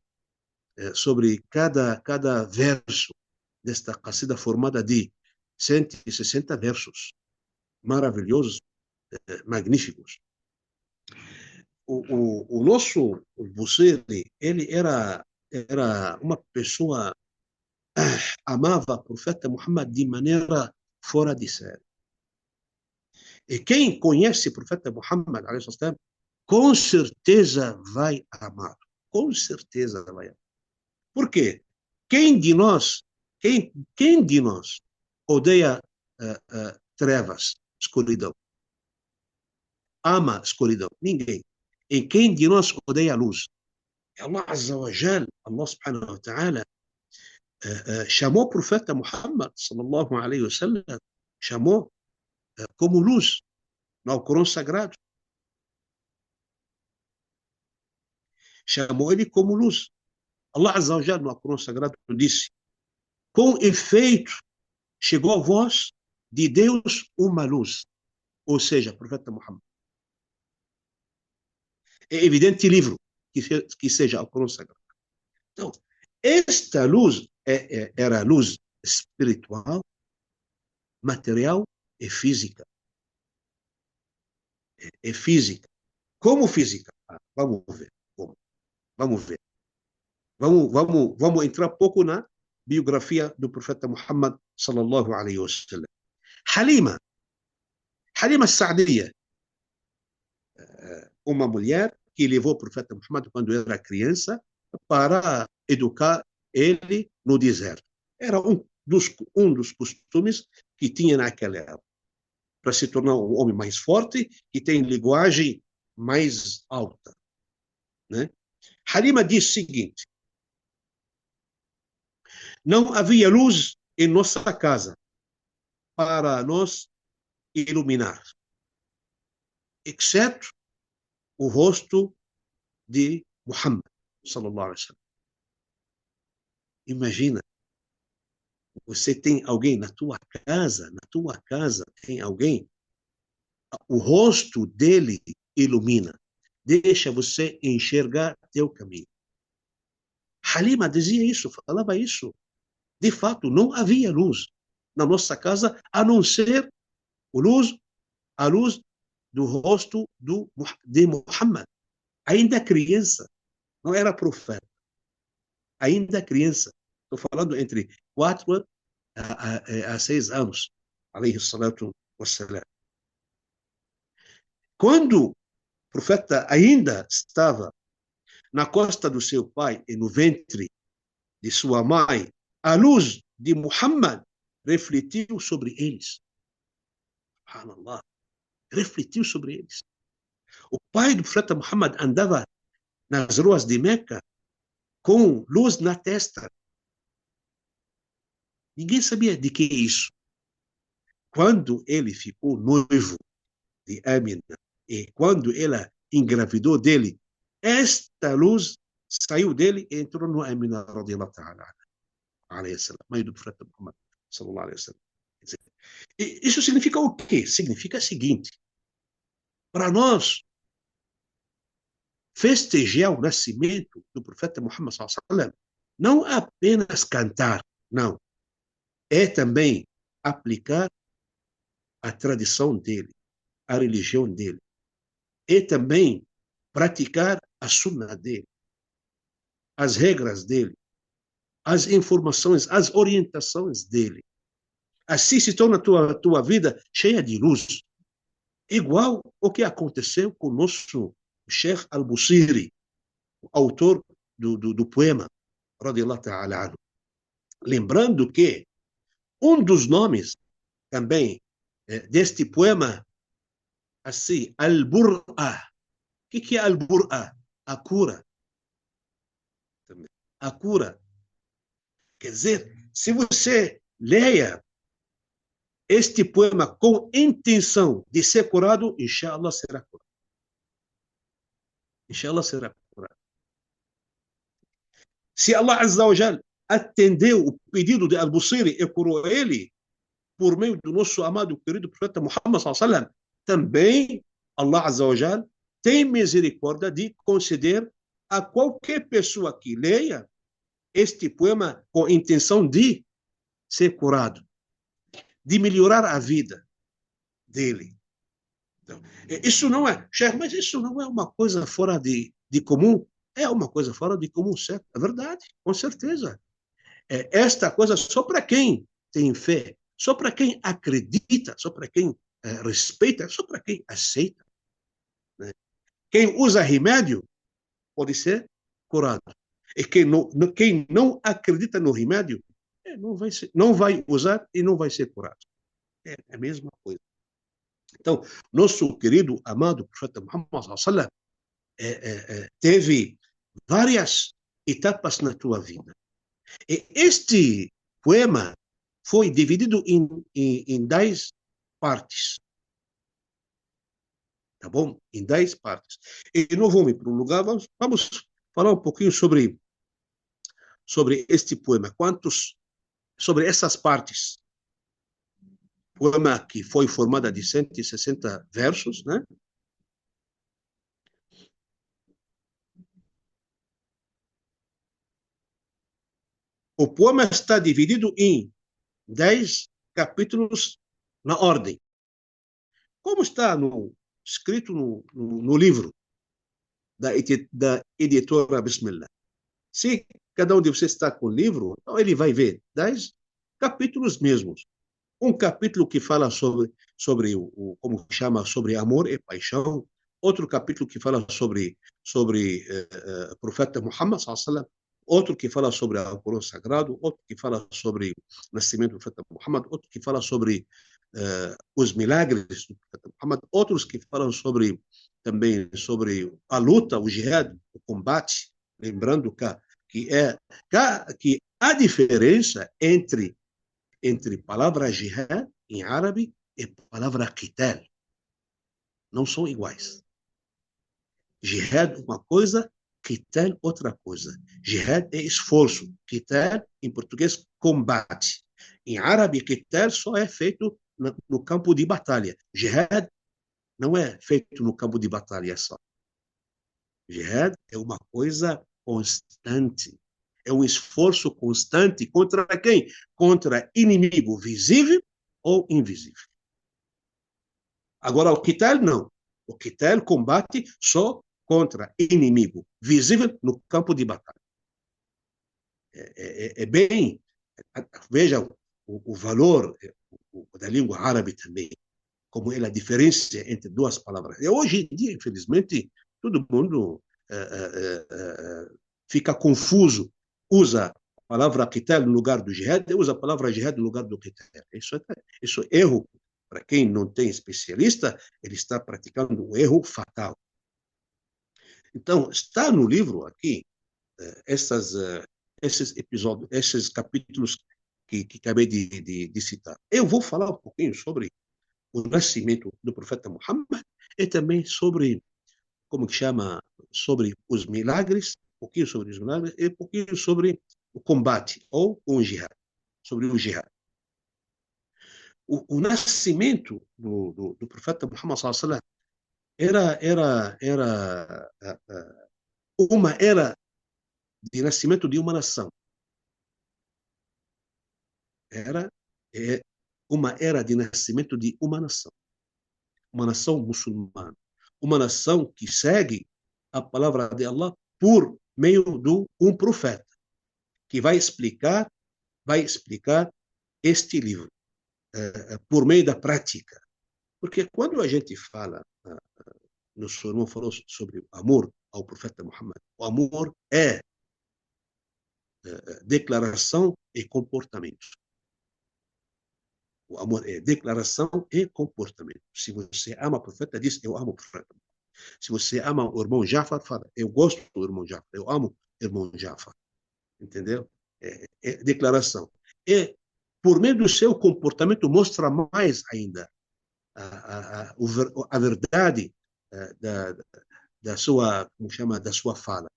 sobre cada verso desta qasida formada de 160 versos maravilhosos, magníficos. O nosso Busiri, ele era uma pessoa amava o profeta Muhammad de maneira fora de série. E quem conhece o profeta Muhammad, com certeza vai amar. Com certeza vai amar. Por quê? Quem de nós, quem de nós odeia trevas, escuridão? Ama escuridão? Ninguém. E quem de nós odeia a luz? Allah Azza wa Jal, Allah subhanahu wa ta'ala, chamou o profeta Muhammad, sallallahu alaihi wasallam, chamou como luz no Alcorão Sagrado. Chamou ele como luz. Allah Azza wa Jal, no Alcorão Sagrado, disse: com efeito, chegou a voz de Deus uma luz. Ou seja, o profeta Muhammad. É evidente livro que seja Alcorão Sagrado. Então, esta luz era luz espiritual, material e física. É física. Como física? Vamos ver. Como? Vamos ver. Vamos entrar um pouco na biografia do profeta Muhammad sallallahu alaihi wasallam. Halima Sa'diya, uma mulher que levou o profeta Muhammad quando era criança para educar ele no deserto. Era um dos costumes que tinha naquela época, para se tornar um homem mais forte e tem linguagem mais alta, né? Halima diz o seguinte: não havia luz em nossa casa para nos iluminar, exceto o rosto de Muhammad sallallahu alaihi wasallam. Imagina, você tem alguém na tua casa tem alguém, o rosto dele ilumina, deixa você enxergar teu caminho. Halima dizia isso, falava isso. De fato, não havia luz na nossa casa, a não ser a luz do rosto de Muhammad. Ainda criança, não era profeta. Ainda criança. Estou falando entre 4 a 6 anos. Alayhi salatu wassalam. Quando o profeta ainda estava na costa do seu pai e no ventre de sua mãe, a luz de Muhammad refletiu sobre eles. Subhanallah. Refletiu sobre eles. O pai do profeta Muhammad andava nas ruas de Meca com luz na testa. Ninguém sabia de que é isso. Quando ele ficou noivo de Amina e quando ela engravidou dele, esta luz saiu dele e entrou no Amina radiyallahu ta'ala alayhi salam, mãe do profeta Muhammad sallallahu alaihi wasallam. Isso significa o quê? Significa o seguinte: para nós festejar o nascimento do profeta Muhammad sallallahu alaihi wasallam, não apenas cantar, não, é também aplicar a tradição dele, a religião dele, é também praticar a sunna dele, as regras dele, as informações, as orientações dele. Assim se torna a tua vida cheia de luz. Igual o que aconteceu com o nosso Sheikh Al-Busiri, o autor do poema, radiyallahu ta'ala anhu. Lembrando que um dos nomes também deste poema, assim, Al-Bur'a. O que é Al-Bur'a? A cura. A cura. Quer dizer, se você leia este poema com intenção de ser curado, inshallah será curado. Inshallah será curado. Se Allah Azza wa Jal atendeu o pedido de Al-Busiri e curou ele por meio do nosso amado e querido profeta Muhammad sallallahu alaihi wasallam, também Allah Azza wa Jal tem misericórdia de conceder a qualquer pessoa que leia este poema com a intenção de ser curado, de melhorar a vida dele. Então, isso não é, chefe, mas isso não é uma coisa fora de comum? É uma coisa fora de comum, certo? É verdade, com certeza. Esta coisa só para quem tem fé, só para quem acredita, só para quem respeita, só para quem aceita. Né? Quem usa remédio pode ser curado. E quem não acredita no remédio não vai usar e não vai ser curado. É a mesma coisa. Então, nosso querido, amado profeta Muhammad sallallahu teve várias etapas na tua vida. E este poema foi dividido em 10 partes. Tá bom? Em 10 partes. E não vamos ir para um lugar, vamos falar um pouquinho sobre este poema. Sobre essas partes. Poema que foi formada de 160 versos, né? O poema está dividido em 10 capítulos na ordem. Como está escrito no livro da editora Bismillah. Se cada um de vocês está com o livro, então ele vai ver 10 capítulos mesmos. Um capítulo que fala sobre como chama, sobre amor e paixão. Outro capítulo que fala sobre o profeta Muhammad sallallahu alaihi wasallam. Outro que fala sobre o Corão Sagrado. Outro que fala sobre o nascimento do profeta Muhammad. Outro que fala sobre os milagres do profeta Muhammad. Outros que falam também sobre a luta, o jihad, o combate. Lembrando que a diferença entre palavra jihad em árabe e palavra qital. Não são iguais. Jihad uma coisa, qital outra coisa. Jihad é esforço. Qital, em português, combate. Em árabe, qital só é feito no campo de batalha. Jihad não é feito no campo de batalha só. Jihad é uma coisa constante. É um esforço constante contra quem? Contra inimigo visível ou invisível. Agora, o qital não. O qital combate só contra inimigo visível no campo de batalha. Bem, vejam o valor da língua árabe também, como é a diferença entre duas palavras. E hoje em dia, infelizmente, todo mundo fica confuso, usa a palavra qital no lugar do jihad, e usa a palavra jihad no lugar do qital. Isso é erro. Para quem não tem especialista, ele está praticando um erro fatal. Então, está no livro aqui esses episódios, esses capítulos que acabei de citar. Eu vou falar um pouquinho sobre o nascimento do profeta Muhammad e também sobre, como que chama, sobre os milagres, um pouquinho sobre os milagres e um pouquinho sobre o combate ou o jihad, sobre o jihad. O nascimento do profeta Muhammad sallallahu alaihi wasallam era de nascimento de uma nação. Era uma era de nascimento de uma nação muçulmana, uma nação que segue a palavra de Allah por meio de um profeta que vai explicar este livro por meio da prática. Porque quando a gente fala, nosso irmão falou sobre o amor ao profeta Muhammad, o amor é declaração e comportamento. O amor é declaração e comportamento. Se você ama o profeta, diz, eu amo o profeta. Se você ama o irmão Jafar, fala, eu gosto do irmão Jafar, eu amo o irmão Jafar. Entendeu? É declaração. E, por meio do seu comportamento, mostra mais ainda a verdade da sua, como chama, da sua fala.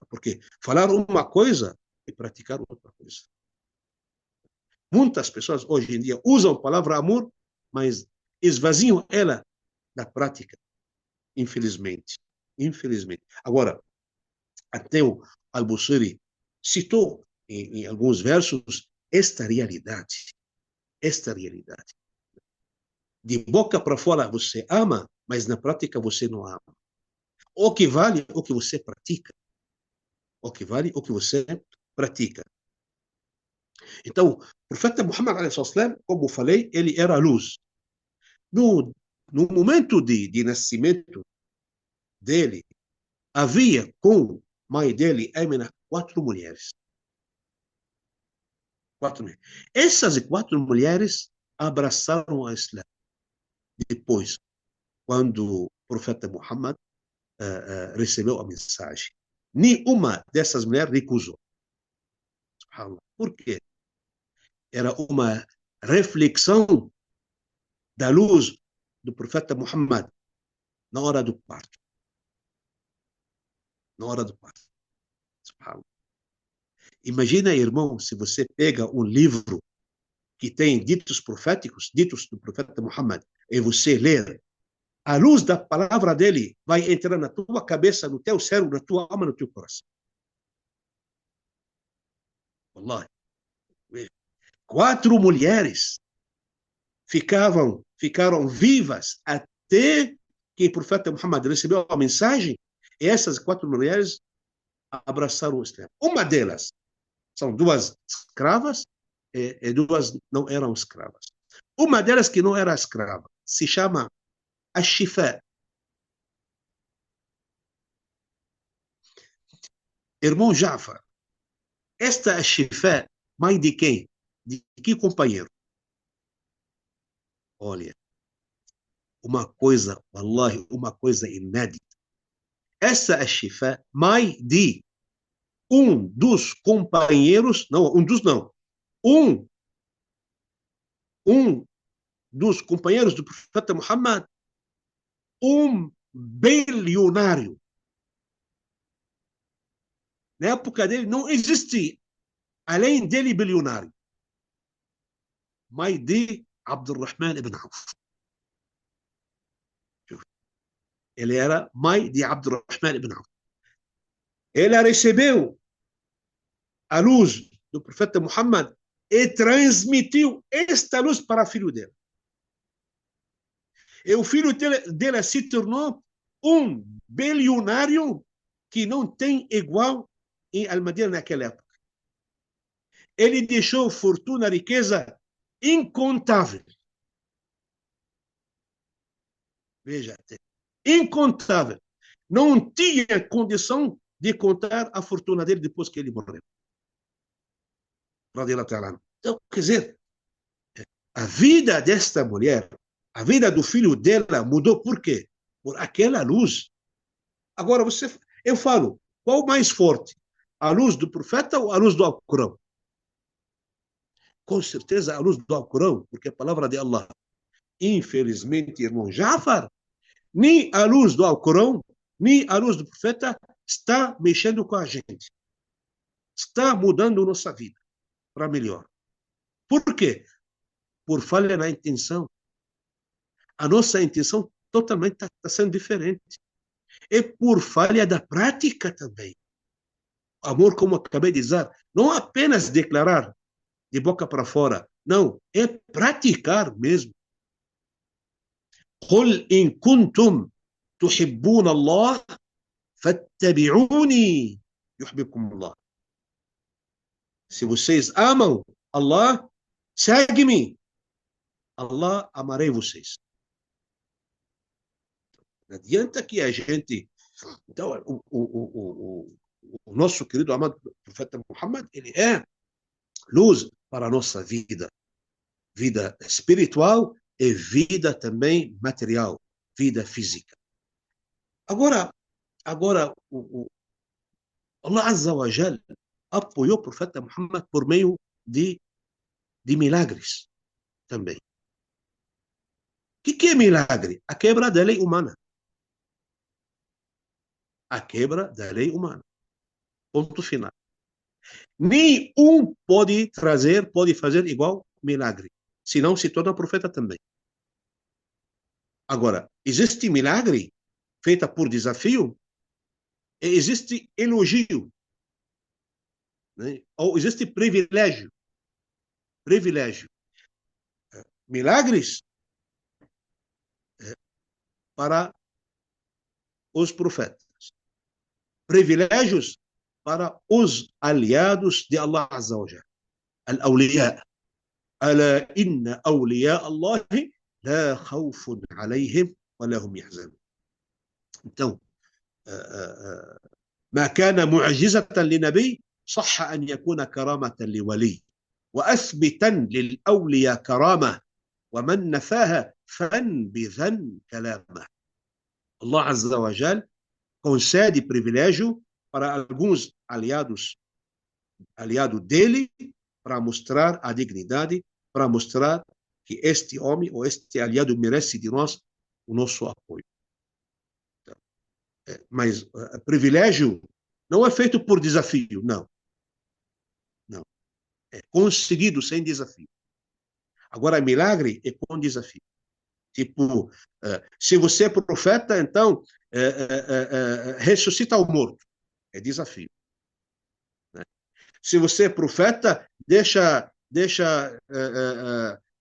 Porque falar uma coisa e praticar outra coisa. Muitas pessoas hoje em dia usam a palavra amor, mas esvaziam ela da prática, infelizmente. Infelizmente. Agora, até o Al-Busiri citou em alguns versos esta realidade. Esta realidade. De boca para fora você ama, mas na prática você não ama. O que vale o que você pratica. O que vale o que você pratica. Então, o profeta Muhammad, como falei, ele era a luz. No momento de nascimento dele, havia com mãe dele, Amina, 4 mulheres. 4 mulheres. Essas 4 mulheres abraçaram o Islã. Depois, quando o profeta Muhammad recebeu a mensagem, nenhuma dessas mulheres recusou. Por quê? Era uma reflexão da luz do profeta Muhammad na hora do parto. Na hora do parto. Imagina, irmão, se você pega um livro que tem ditos proféticos, ditos do profeta Muhammad, e você ler, a luz da palavra dele vai entrar na tua cabeça, no teu cérebro, na tua alma, no teu coração. Wallahi. 4 mulheres ficaram vivas até que o profeta Muhammad recebeu a mensagem, e essas 4 mulheres abraçaram o Islã. Uma delas são 2 escravas e 2 não eram escravas. Uma delas que não era escrava se chama Ash-Shifa. Irmão Jafar, esta Ash-Shifa, mãe de quem? De que companheiro? Olha, uma coisa, wallahi, uma coisa inédita. Essa Ash-Shifa, mãe de um dos companheiros, um dos companheiros do profeta Muhammad, um bilionário. Na época dele não existia, além dele, bilionário. Mãe de Abdurrahman ibn Auf. Ele era mãe de Abdurrahman ibn Auf. Ela recebeu a luz do profeta Muhammad e transmitiu esta luz para o filho dele. E o filho dela se tornou um bilionário que não tem igual em Al-Madinah naquela época. Ele deixou fortuna, riqueza incontável. Veja, incontável. Não tinha condição de contar a fortuna dele depois que ele morreu. Então, quer dizer, a vida desta mulher, a vida do filho dela mudou por quê? Por aquela luz. Agora, eu falo, qual mais forte? A luz do profeta ou a luz do Alcorão? Com certeza a luz do Alcorão, porque é a palavra de Allah. Infelizmente, irmão Jafar, nem a luz do Alcorão, nem a luz do profeta está mexendo com a gente. Está mudando nossa vida para melhor. Por quê? Por falha na intenção. A nossa intenção totalmente está sendo diferente. É por falha da prática também. Amor, como acabei de dizer, não apenas declarar de boca para fora, não, é praticar mesmo. قل إن كنتم تحبون الله فاتبعوني يحببكم الله. Se vocês amam Allah, segue-me. Allah amarei vocês. Não adianta que a gente... Então, o nosso querido amado profeta Muhammad, ele é luz para a nossa vida. Vida espiritual e vida também material, vida física. Agora Allah Azza wa Jal apoiou o profeta Muhammad por meio de milagres também. O que é milagre? A quebra da lei humana. A quebra da lei humana. Ponto final. Nenhum pode fazer igual milagre, senão se torna profeta também. Agora, existe milagre feita por desafio e existe elogio, né? Ou existe privilégio. Milagres para os profetas. Privilégios para os aliados de Allah Azza wa Jalla. Al-awliya. Ala inna awliya Allah la khawfun alayhim wa lahum yahzanun. Então, ما كان معجزة لنبي صح أن يكون كرامة لولي وأثبتا للأولياء كرامة ومن نفاها فانبذا كلامه. Allah Azza wa Jal concede privilégio para alguns aliados dele, para mostrar a dignidade, para mostrar que este homem ou este aliado merece de nós o nosso apoio. Mas privilégio não é feito por desafio, não. Não. É conseguido sem desafio. Agora, milagre é com desafio. Tipo, se você é profeta, então ressuscita o morto. É desafio. Né? Se você é profeta, deixa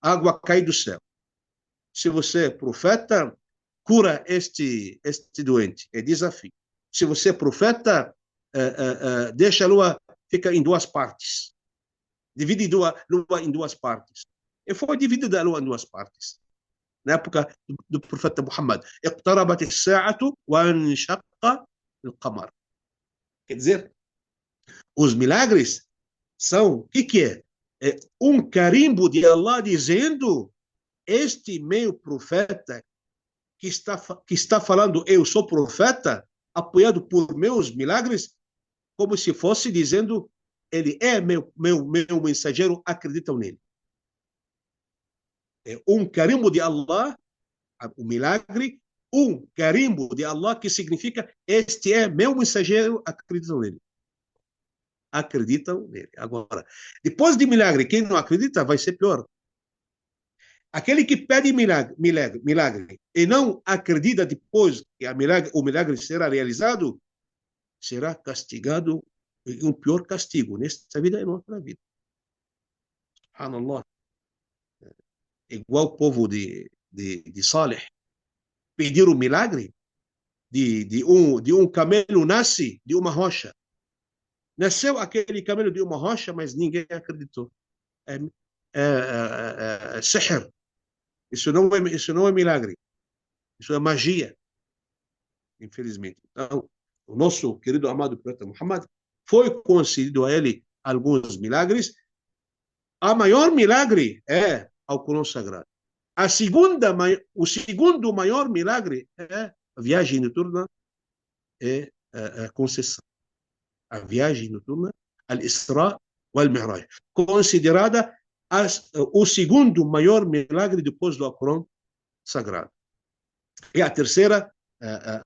água cair do céu. Se você é profeta, cura este doente. É desafio. Se você é profeta, deixa a lua fica em duas partes. Divide a lua em duas partes. E foi dividida a lua em duas partes. Na época do profeta Muhammad. اقتربت الساعة وانشق القمر. Quer dizer, os milagres são, o que é? É um carimbo de Allah dizendo, este meu profeta que está falando, eu sou profeta, apoiado por meus milagres, como se fosse dizendo, ele é meu mensageiro, acreditam nele. É um carimbo de Allah, o milagre, um carimbo de Allah que significa, este é meu mensageiro, acreditam nele. Acreditam nele. Agora, depois de milagre, quem não acredita vai ser pior. Aquele que pede milagre e não acredita depois que o milagre será realizado, será castigado um pior castigo nesta vida e em outra vida. Subhanallah. Igual o povo de Saleh pediram um milagre de um camelo nasce de uma rocha. Nasceu aquele camelo de uma rocha, mas ninguém acreditou. Sihr. Isso não é milagre. Isso é magia. Infelizmente. Então, o nosso querido amado profeta Muhammad foi concedido a ele alguns milagres. A maior milagre é ao Corão Sagrado. O segundo maior milagre é a viagem noturna e a concessão. A viagem noturna, al-Isra wal-Mi'raj, considerada o segundo maior milagre depois do Corão Sagrado. E a terceira,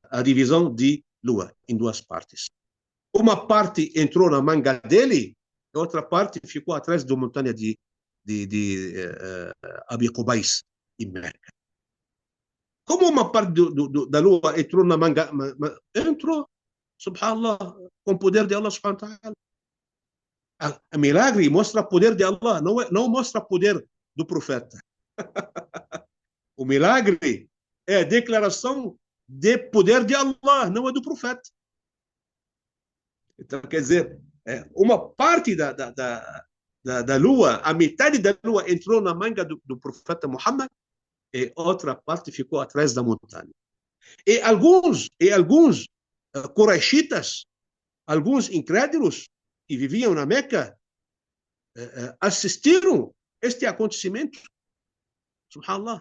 a divisão de lua em duas partes. Uma parte entrou na manga dele, a outra parte ficou atrás da montanha de Abi Qubais, em Meca. Como uma parte da lua entrou na manga, entrou, subhanallah, com o poder de Allah subhanahu wa ta'ala. A milagre mostra o poder de Allah, não mostra o poder do profeta. O milagre é a declaração de poder de Allah, não é do profeta. Então, quer dizer, uma parte da lua, a metade da lua entrou na manga do profeta Muhammad e outra parte ficou atrás da montanha. E alguns Quraishitas, alguns incrédulos que viviam na Meca, assistiram este acontecimento. Subhanallah.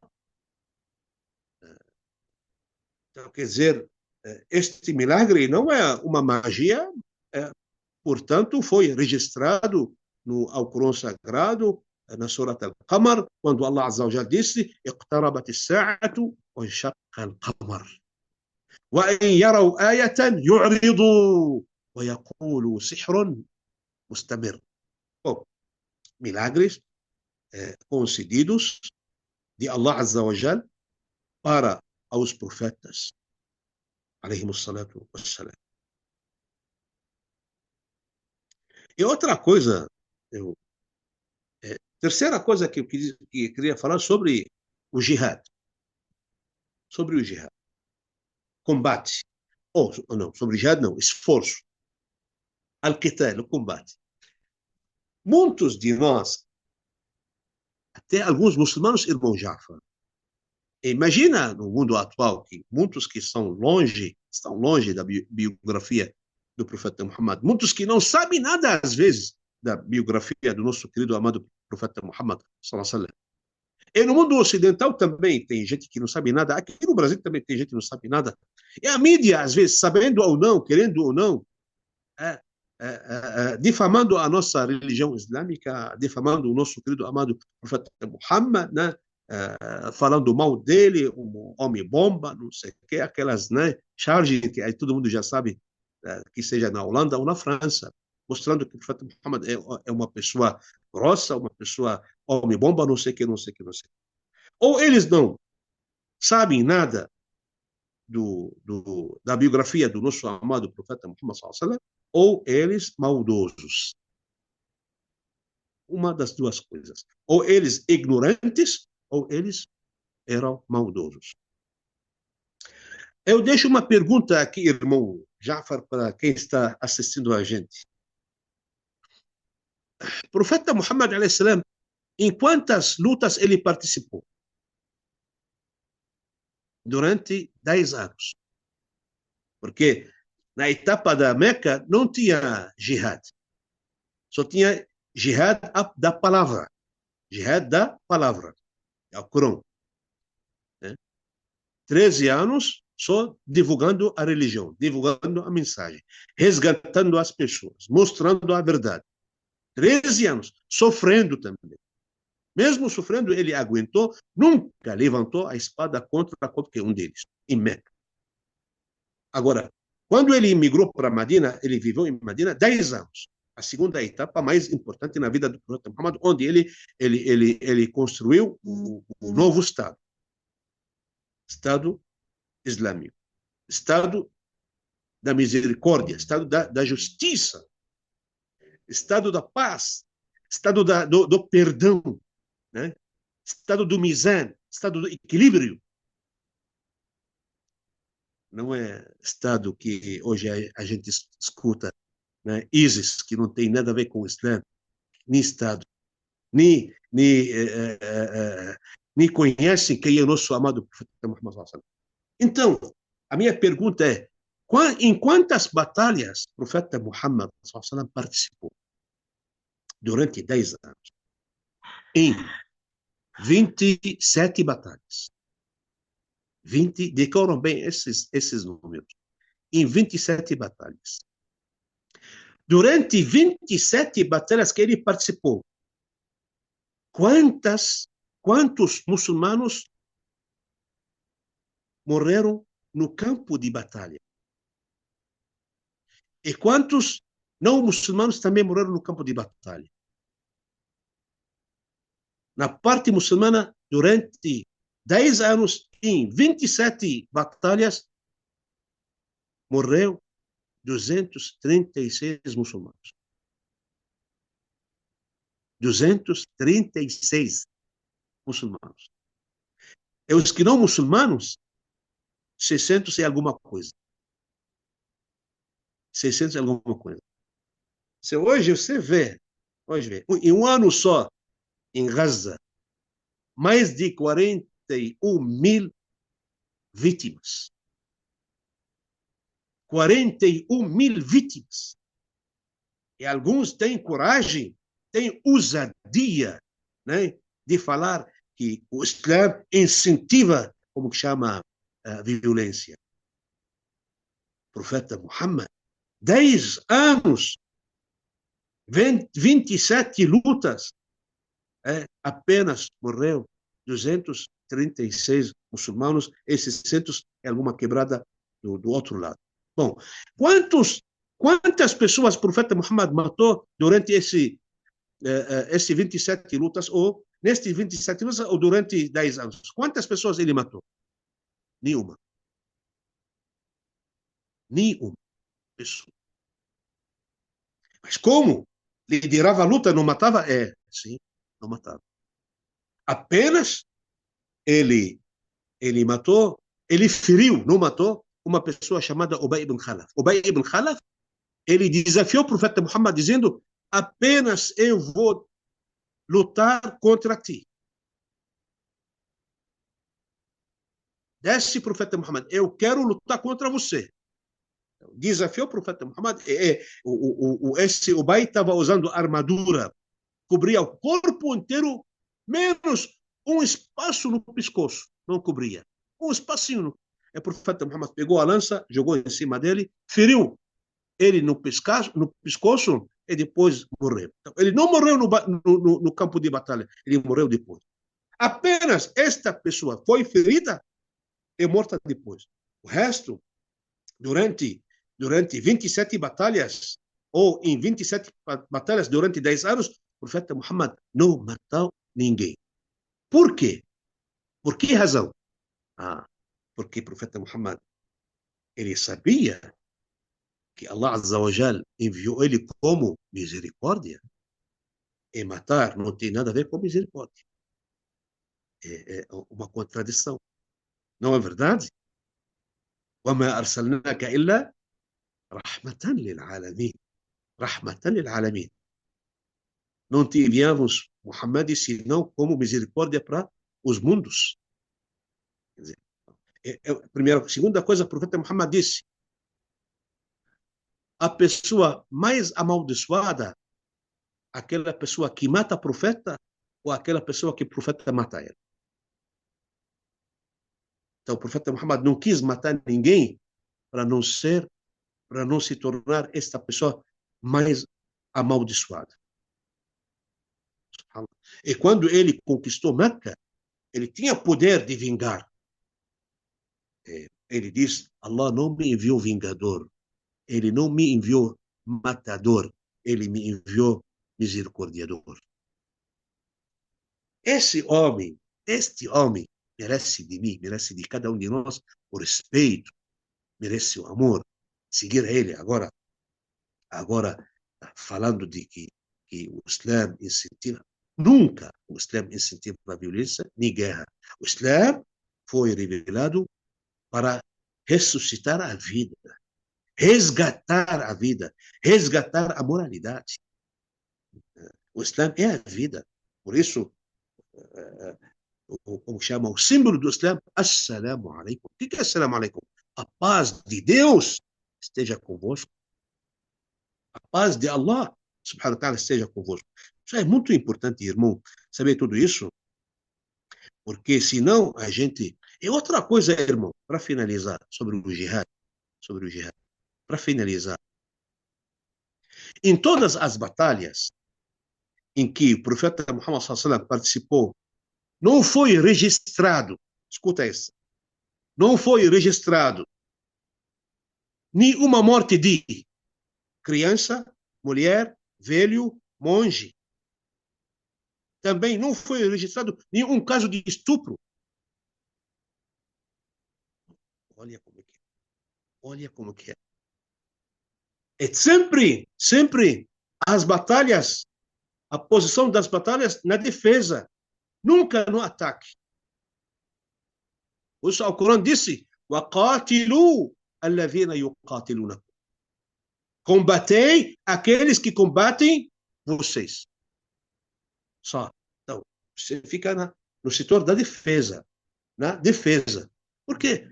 Então, quer dizer, este milagre não é uma magia, portanto, foi registrado no Alcorão Sagrado, na Surat Al-Qamar, quando Allah Azza wa Jalla disse: اقتربت الساعة وانشق القمر وإن يروا آية يعرضوا ويقولوا سحر mustamir. Bom, milagres concedidos de Allah Azza wa Jal para os profetas, alayhimus salatu wassalam. E outra coisa, terceira coisa que eu queria falar sobre o jihad. Sobre o jihad. Combate. Não, sobre jihad não, esforço. Al-Qital, o combate. Muitos de nós, até alguns muçulmanos, irmão Jafar, imagina no mundo atual que muitos que estão longe da biografia do profeta Muhammad, muitos que não sabem nada às vezes da biografia do nosso querido amado profeta Muhammad sallallahu alaihi wasallam. E no mundo ocidental também tem gente que não sabe nada. Aqui no Brasil também tem gente que não sabe nada. E a mídia, às vezes, sabendo ou não, querendo ou não, difamando a nossa religião islâmica, difamando o nosso querido amado profeta Muhammad, né? Falando mal dele, um homem-bomba, não sei o que, aquelas, né, charges que aí todo mundo já sabe, que seja na Holanda ou na França, mostrando que o profeta Muhammad é uma pessoa grossa, uma pessoa homem-bomba, não sei o que, não sei o que, não sei o que. Ou eles não sabem nada da biografia do nosso amado profeta Muhammad sallallahu alaihi wasallam, ou eles maldosos. Uma das duas coisas. Ou eles ignorantes, ou eles eram maldosos. Eu deixo uma pergunta aqui, irmão Jafar, para quem está assistindo a gente. O profeta Muhammad alayhi salam, em quantas lutas ele participou? Durante 10 anos. Porque na etapa da Meca não tinha jihad. Só tinha jihad da palavra. Jihad da palavra. É o Corão. 13 anos só divulgando a religião, divulgando a mensagem, resgatando as pessoas, mostrando a verdade. 13 anos, sofrendo também. Mesmo sofrendo, ele aguentou, nunca levantou a espada contra qualquer um deles, em Meca. Agora, quando ele migrou para Medina, ele viveu em Medina 10 anos. A segunda etapa mais importante na vida do profeta Muhammad, onde ele construiu o novo Estado. Estado islâmico. Estado da misericórdia, Estado da justiça, Estado da paz, Estado do perdão, né? Estado do mizan, Estado do equilíbrio. Não é Estado que hoje a gente escuta, né? ISIS, que não tem nada a ver com o Islã, nem Estado, nem conhecem quem é o nosso amado profeta Muhammad sallallahu alaihi wasallam. Então, a minha pergunta é, em quantas batalhas o profeta Muhammad sallallahu alaihi wasallam participou? Durante 10 anos. Em 27 batalhas. Decoram bem esses números. Em 27 batalhas. Durante 27 batalhas que ele participou, quantos muçulmanos morreram no campo de batalha? E quantos não muçulmanos também morreram no campo de batalha? Na parte muçulmana, durante 10 anos, em 27 batalhas, morreu 236 muçulmanos. 236 muçulmanos. E os que não muçulmanos, 600 e alguma coisa. 600 e alguma coisa. Se hoje você vê, em um ano só, em Gaza, mais de 41 mil vítimas. 41 mil vítimas. E alguns têm coragem, têm ousadia, né, de falar que o Islã incentiva, como que chama, a violência. O profeta Muhammad, 10 anos, 27 lutas, apenas morreu 236 muçulmanos e 600 em alguma quebrada do outro lado. Bom, quantos Quantas pessoas o profeta Muhammad matou durante esse 27 lutas, ou nestes 27 lutas, ou durante 10 anos? Quantas pessoas ele matou? Nenhuma. Nenhuma pessoa. Mas como? Liderava a luta, não matava? É, sim, não matava. Apenas ele matou, ele feriu, não matou, uma pessoa chamada Ubay ibn Khalaf. Ubay ibn Khalaf, ele desafiou o profeta Muhammad dizendo: apenas eu vou lutar contra ti. Desce, profeta Muhammad, eu quero lutar contra você. Desafiou o profeta Muhammad. Esse Ubay estava usando armadura, cobria o corpo inteiro, menos um espaço no pescoço. Não cobria. Um espacinho. O profeta Muhammad pegou a lança, jogou em cima dele, feriu ele no pescoço e depois morreu. Então, ele não morreu no campo de batalha, ele morreu depois. Apenas esta pessoa foi ferida e morta depois. O resto, durante 27 batalhas, ou em 27 batalhas durante 10 anos, o profeta Muhammad não matou ninguém. Por quê? Por que razão? Porque o profeta Muhammad, ele sabia que Allah Azza wa Jal enviou ele como misericórdia. E matar não tem nada a ver com misericórdia. É uma contradição. Não é verdade? وَمَا أَرْسَلْنَاكَ إِلَّا رَحْمَةً لِلْعَالَمِينَ. رَحْمَةً لِلْعَالَمِينَ. Não te enviamos, Muhammad, senão como misericórdia para os mundos. Quer dizer, segunda coisa, o profeta Muhammad disse: a pessoa mais amaldiçoada, aquela pessoa que mata o profeta, ou aquela pessoa que o profeta mata ela. Então, o profeta Muhammad não quis matar ninguém para não se tornar esta pessoa mais amaldiçoada. E quando ele conquistou Meca, ele tinha poder de vingar. Ele diz: Allah não me enviou vingador, ele não me enviou matador, ele me enviou misericordiador. Este homem merece de mim, merece de cada um de nós o respeito, merece o amor, seguir a ele. Agora falando de que o Islã incentiva, nunca o Islã incentiva a violência nem guerra. O Islã foi revelado para ressuscitar a vida, resgatar a vida, resgatar a moralidade. O Islã é a vida. Por isso, como chama o símbolo do Islã, Assalamu alaikum. O que é Assalamu alaikum? A paz de Deus esteja convosco. A paz de Allah, subhanahu wa ta'ala, esteja convosco. Isso é muito importante, irmão, saber tudo isso, porque senão a gente... E outra coisa, irmão, para finalizar, sobre o jihad, para finalizar, em todas as batalhas em que o profeta Muhammad sallallahu alaihi wasallam participou, não foi registrado, escuta isso, não foi registrado nenhuma morte de criança, mulher, velho, monge. Também não foi registrado nenhum caso de estupro. Olha como que é. Olha como que é. É sempre as batalhas, a posição das batalhas na defesa, nunca no ataque. Por isso o Corão disse: وَقَاتِلُوا الَّذِينَ يُقَاتِلُونَكُمْ. Combatei aqueles que combatem vocês. Só. Então, você fica no setor da defesa. Na defesa. Porque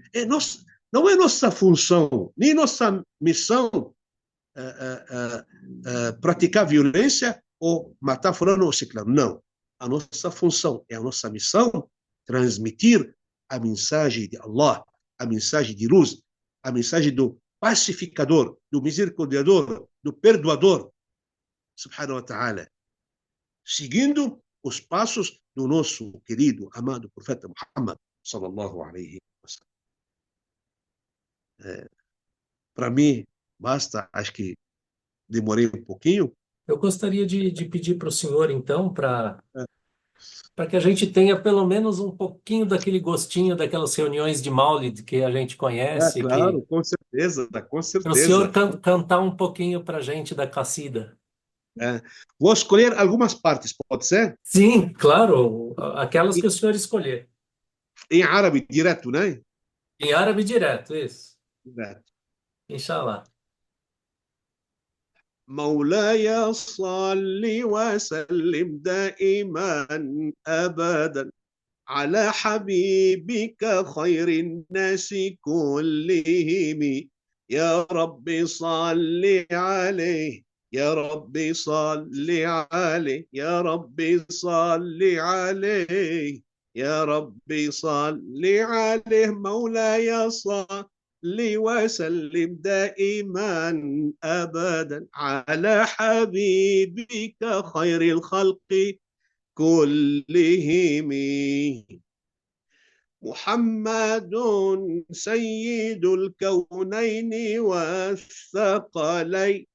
não é nossa função, nem nossa missão praticar violência ou matar fulano ou ciclano. Não. A nossa função, a nossa missão, transmitir a mensagem de Allah, a mensagem de luz, a mensagem do pacificador, do misericordiador, do perdoador, subhanahu wa ta'ala, seguindo os passos do nosso querido, amado profeta Muhammad, sallallahu alaihi wasallam. Para mim, Basta, acho que demorei um pouquinho. Eu gostaria de pedir para o senhor, então, É, para que a gente tenha pelo menos um pouquinho daquele gostinho daquelas reuniões de Maulid que a gente conhece, que claro, com certeza, com para o senhor certeza. cantar um pouquinho para a gente da Qassida. É. Vou escolher algumas partes, pode ser? Sim, claro, aquelas que Em, o senhor escolher. em árabe, direto, né? Em árabe direto, isso. Direto. Inshallah. مولاي صل وسلم دائما ابدا على حبيبك خير الناس كلهم. يا رب صل عليه، يا رب صل عليه، يا رب صل عليه، يا رب صل عليه. مولاي صل وسلم دائما ابدا على حبيبك خير الخلق كلهم. محمد سيد الكونين والثقلين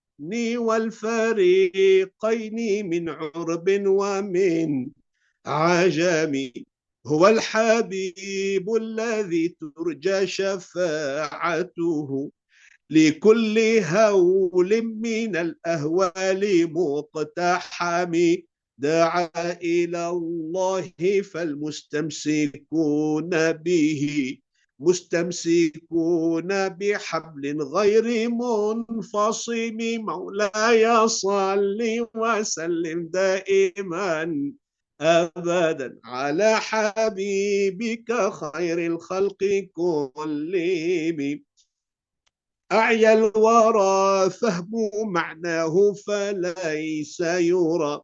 والفريقين من عرب ومن عجم. هو الحبيب الذي ترجى شفاعته لكل هول من الأهوال مقتحم. دعا إلى الله فالمستمسكون به مستمسكون بحبل غير منفصم. مولاي صل وسلم دائما أبدا على حبيبك خير الخلق كلهم. أعيا الورى فهم معناه فليس يرى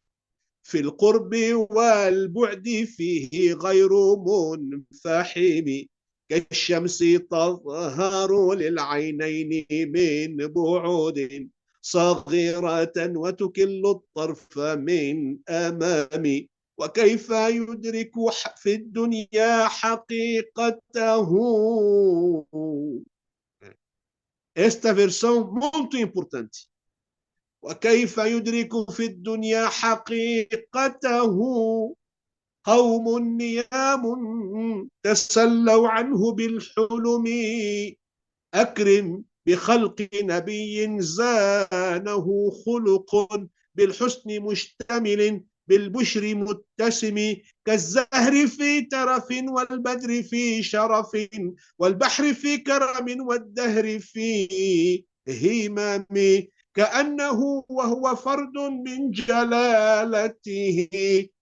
في القرب والبعد فيه غير منفحم. كالشمس تظهر للعينين من بعد صغيرة وتكل الطرف من أمام. وكيف يدرك في الدنيا حقيقته. Esta versão muito importante. وكيف يدرك في الدنيا حقيقته قوم نيام تسلوا عنه بالحلم. أكرم بخلق نبي زانه خلق بالحسن مشتمل بالبشر متسم. كالزهر في ترف والبدر في شرف والبحر في كرم والدهر في همم. كأنه وهو فرد من جلالته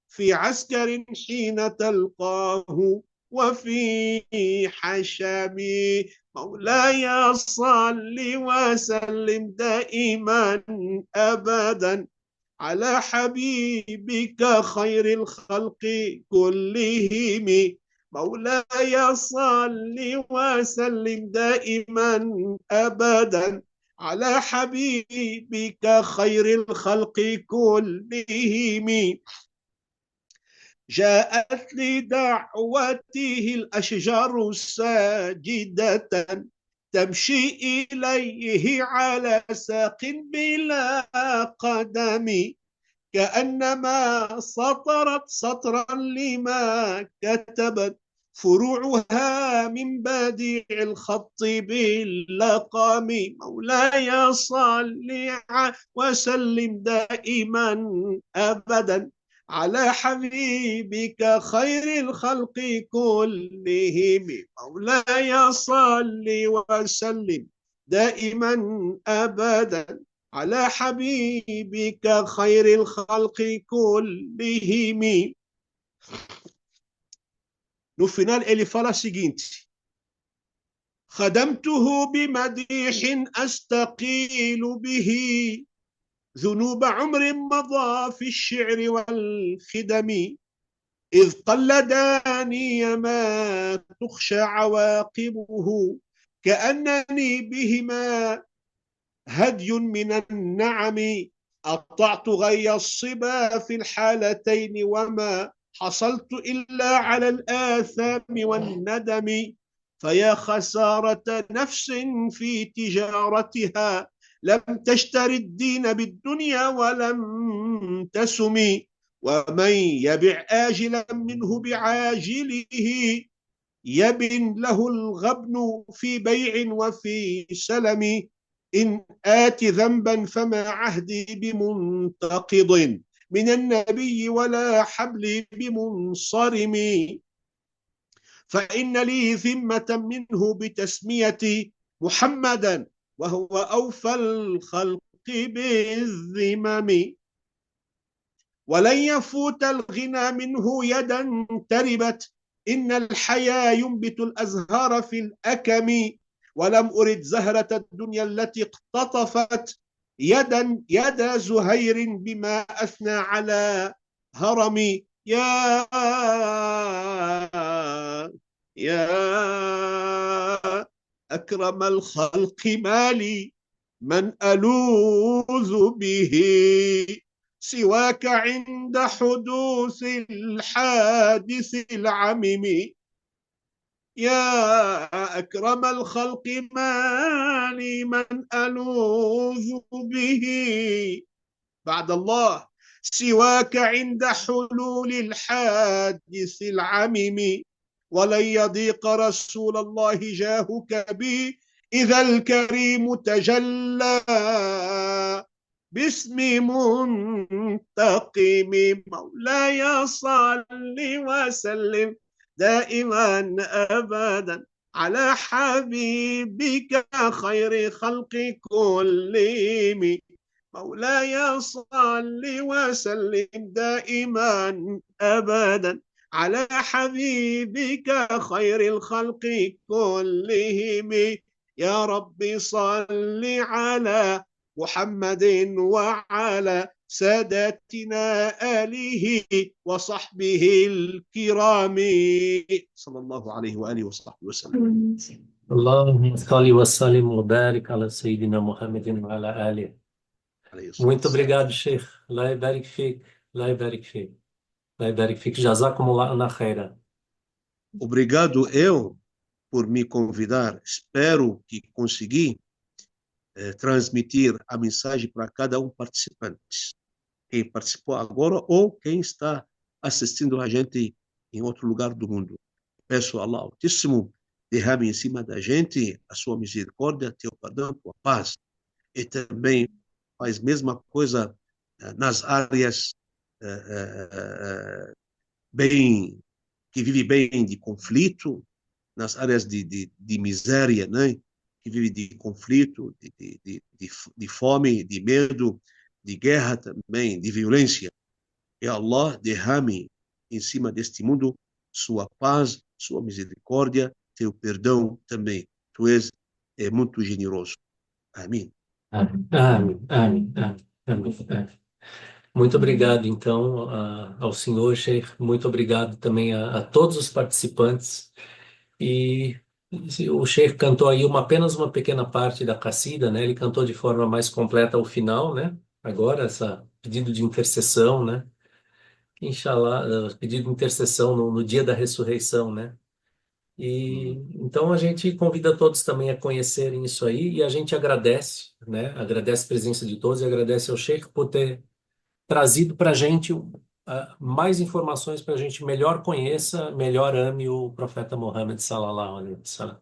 في عسكر حين تلقاه وفي حشم. مولاي صل وسلم دائما أبدا على حبيبك خير الخلق كلهم. مولاي صل وسلم دائما أبدا على حبيبك خير الخلق كلهم. جاءت لدعوته الأشجار ساجدة تمشي إليه على ساق بلا قدم. كأنما سطرت سطرا لما كتبت فروعها من بديع الخط باللقم. مولاي صل وسلم دائما أبدا على حبيبك خير الخلق كلهم. مولاي صل وسلم دائما أبدا على حبيبك خير الخلق كلهم. No final ele fala o seguinte: خدمته بمديح أستقيل به ذنوب عمر مضى في الشعر والخدم. إذ قلداني ما تخشى عواقبه كأنني بهما هدي من النعم. أطعت غي الصبا في الحالتين وما حصلت إلا على الآثام والندم. فيا خسارة نفس في تجارتها لم تشتر الدين بالدنيا ولم تسمي، ومن يبع آجلا منه بعاجله يبن له الغبن في بيع وفي سلم. إن آت ذنبا فما عهدي بمنتقض من النبي ولا حبلي بمنصرم، فإن لي ذمة منه بتسميتي محمدا وهو أوفى الخلق بالذمم، ولن يفوت الغنى منه يدا تربت، إن الحيا ينبت الأزهار في الأكم، ولم أرد زهرة الدنيا التي اقتطفت يد زهير بما أثنى على هرمي. يا أكرم الخلق مالي من ألوذ به سواك عند حدوث الحادث العميم. يا أكرم الخلق مالي من ألوذ به بعد الله سواك عند حلول الحادث العميم، ولن يضيق رسول الله جاهك بي إذا الكريم تجلى باسم منتقم. مولاي صل وسلم دائما أبدا على حبيبك خير خلق كلهم. مولاي صل وسلم دائما أبدا على حبيبك خير الخلق كلهم. يا رب صل على محمد وعلى ساداتنا آله وصحبه الكرام صلى الله عليه وآله وصحبه وسلم. اللهم صل وسلم وبارك على سيدنا محمد وعلى آله. عليه الصلاة Muito والسلام. obrigado, Sheikh. Allah yabarik fik. Allah yabarik fik. Allah yabarik fik. Jazakumullah khaira. Obrigado eu por me convidar. Espero que consegui transmitir a mensagem para cada um participante. Quem participou agora ou quem está assistindo a gente em outro lugar do mundo. Peço a Allah Altíssimo derrame em cima da gente a sua misericórdia, teu perdão, tua paz. E também faz a mesma coisa nas áreas bem que vive bem de conflito, nas áreas de miséria, né? Que vive de conflito, de fome, de medo, de guerra também, de violência. E Allah derrame em cima deste mundo sua paz, sua misericórdia, teu perdão também. Tu és muito generoso. Amém. Amém, amém, amém, amém, amém. Muito obrigado, então, ao senhor, Sheikh. Muito obrigado também a todos os participantes. E o Sheikh cantou aí apenas uma pequena parte da Qassida, né? Ele cantou de forma mais completa ao final, né? Agora, essa pedido de intercessão, né? Inshallah, pedido de intercessão no dia da ressurreição, né? E então a gente convida todos também a conhecerem isso aí e a gente agradece, né? Agradece a presença de todos e agradece ao Sheikh por ter trazido para a gente mais informações para a gente melhor conheça, melhor ame o profeta Muhammad sallallahu alaihi wasallam.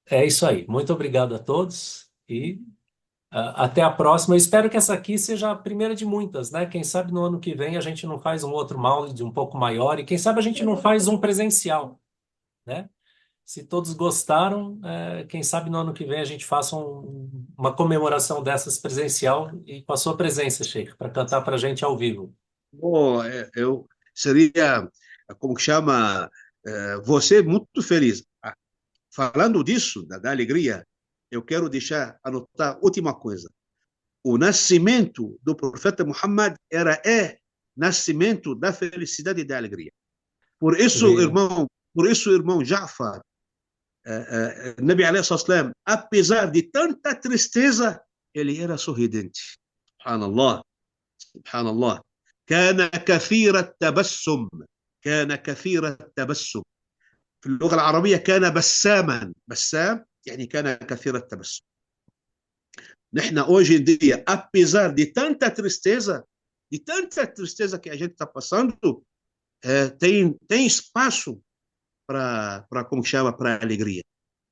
É isso aí. Muito obrigado a todos e até a próxima. Eu espero que essa aqui seja a primeira de muitas, né? Quem sabe no ano que vem a gente não faz um outro Maulid um pouco maior e quem sabe a gente não faz um presencial, né? Se todos gostaram, quem sabe no ano que vem a gente faça uma comemoração dessas presencial e com a sua presença, Sheikh, para cantar para a gente ao vivo. Bom, eu seria, como que chama, você muito feliz. Falando disso, da alegria, eu quero anotar última coisa. O nascimento do profeta Muhammad nascimento da felicidade e da alegria. Por isso, irmão Ja'far, Nabi alayhi salam, apesar de tanta tristeza, ele era sorridente. Subhanallah, subhanallah. كان كثير التبسم كان كثير التبسم في اللغة العربية كان بساما. بسام يعني كان كثير التبسم. نحن hoje em dia, apesar de tanta tristeza que a gente está passando, tem espaço para como chama, para alegria.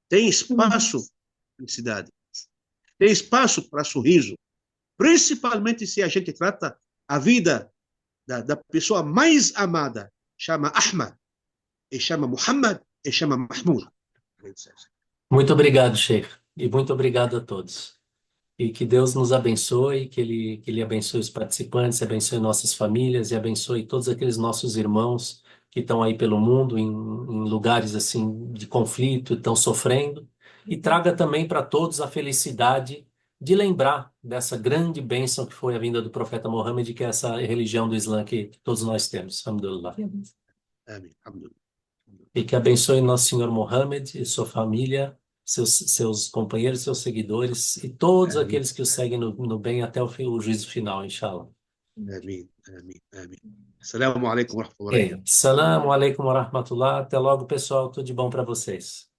Tem espaço para felicidade. Tem espaço para sorriso. Principalmente se a gente trata a vida da pessoa mais amada, chama Ahmad, e chama Muhammad, e chama Mahmoud. Muito obrigado, Sheikh, e muito obrigado a todos. E que Deus nos abençoe, que ele abençoe os participantes, abençoe nossas famílias e abençoe todos aqueles nossos irmãos que estão aí pelo mundo, em lugares assim de conflito, estão sofrendo. E traga também para todos a felicidade de lembrar dessa grande bênção que foi a vinda do profeta Mohammed, que é essa religião do Islã que todos nós temos. Alhamdulillah. Amém. Alhamdulillah. E que abençoe nosso Senhor Mohammed e sua família, seus companheiros, seus seguidores e todos Amém. aqueles que o seguem no bem até o juízo final, inshallah. Amém. Amém. Amém. Assalamu alaikum wa rahmatullahi wa Ok. barakatuh. Salam alaikum wa rahmatullah. Até logo, pessoal. Tudo de bom para vocês.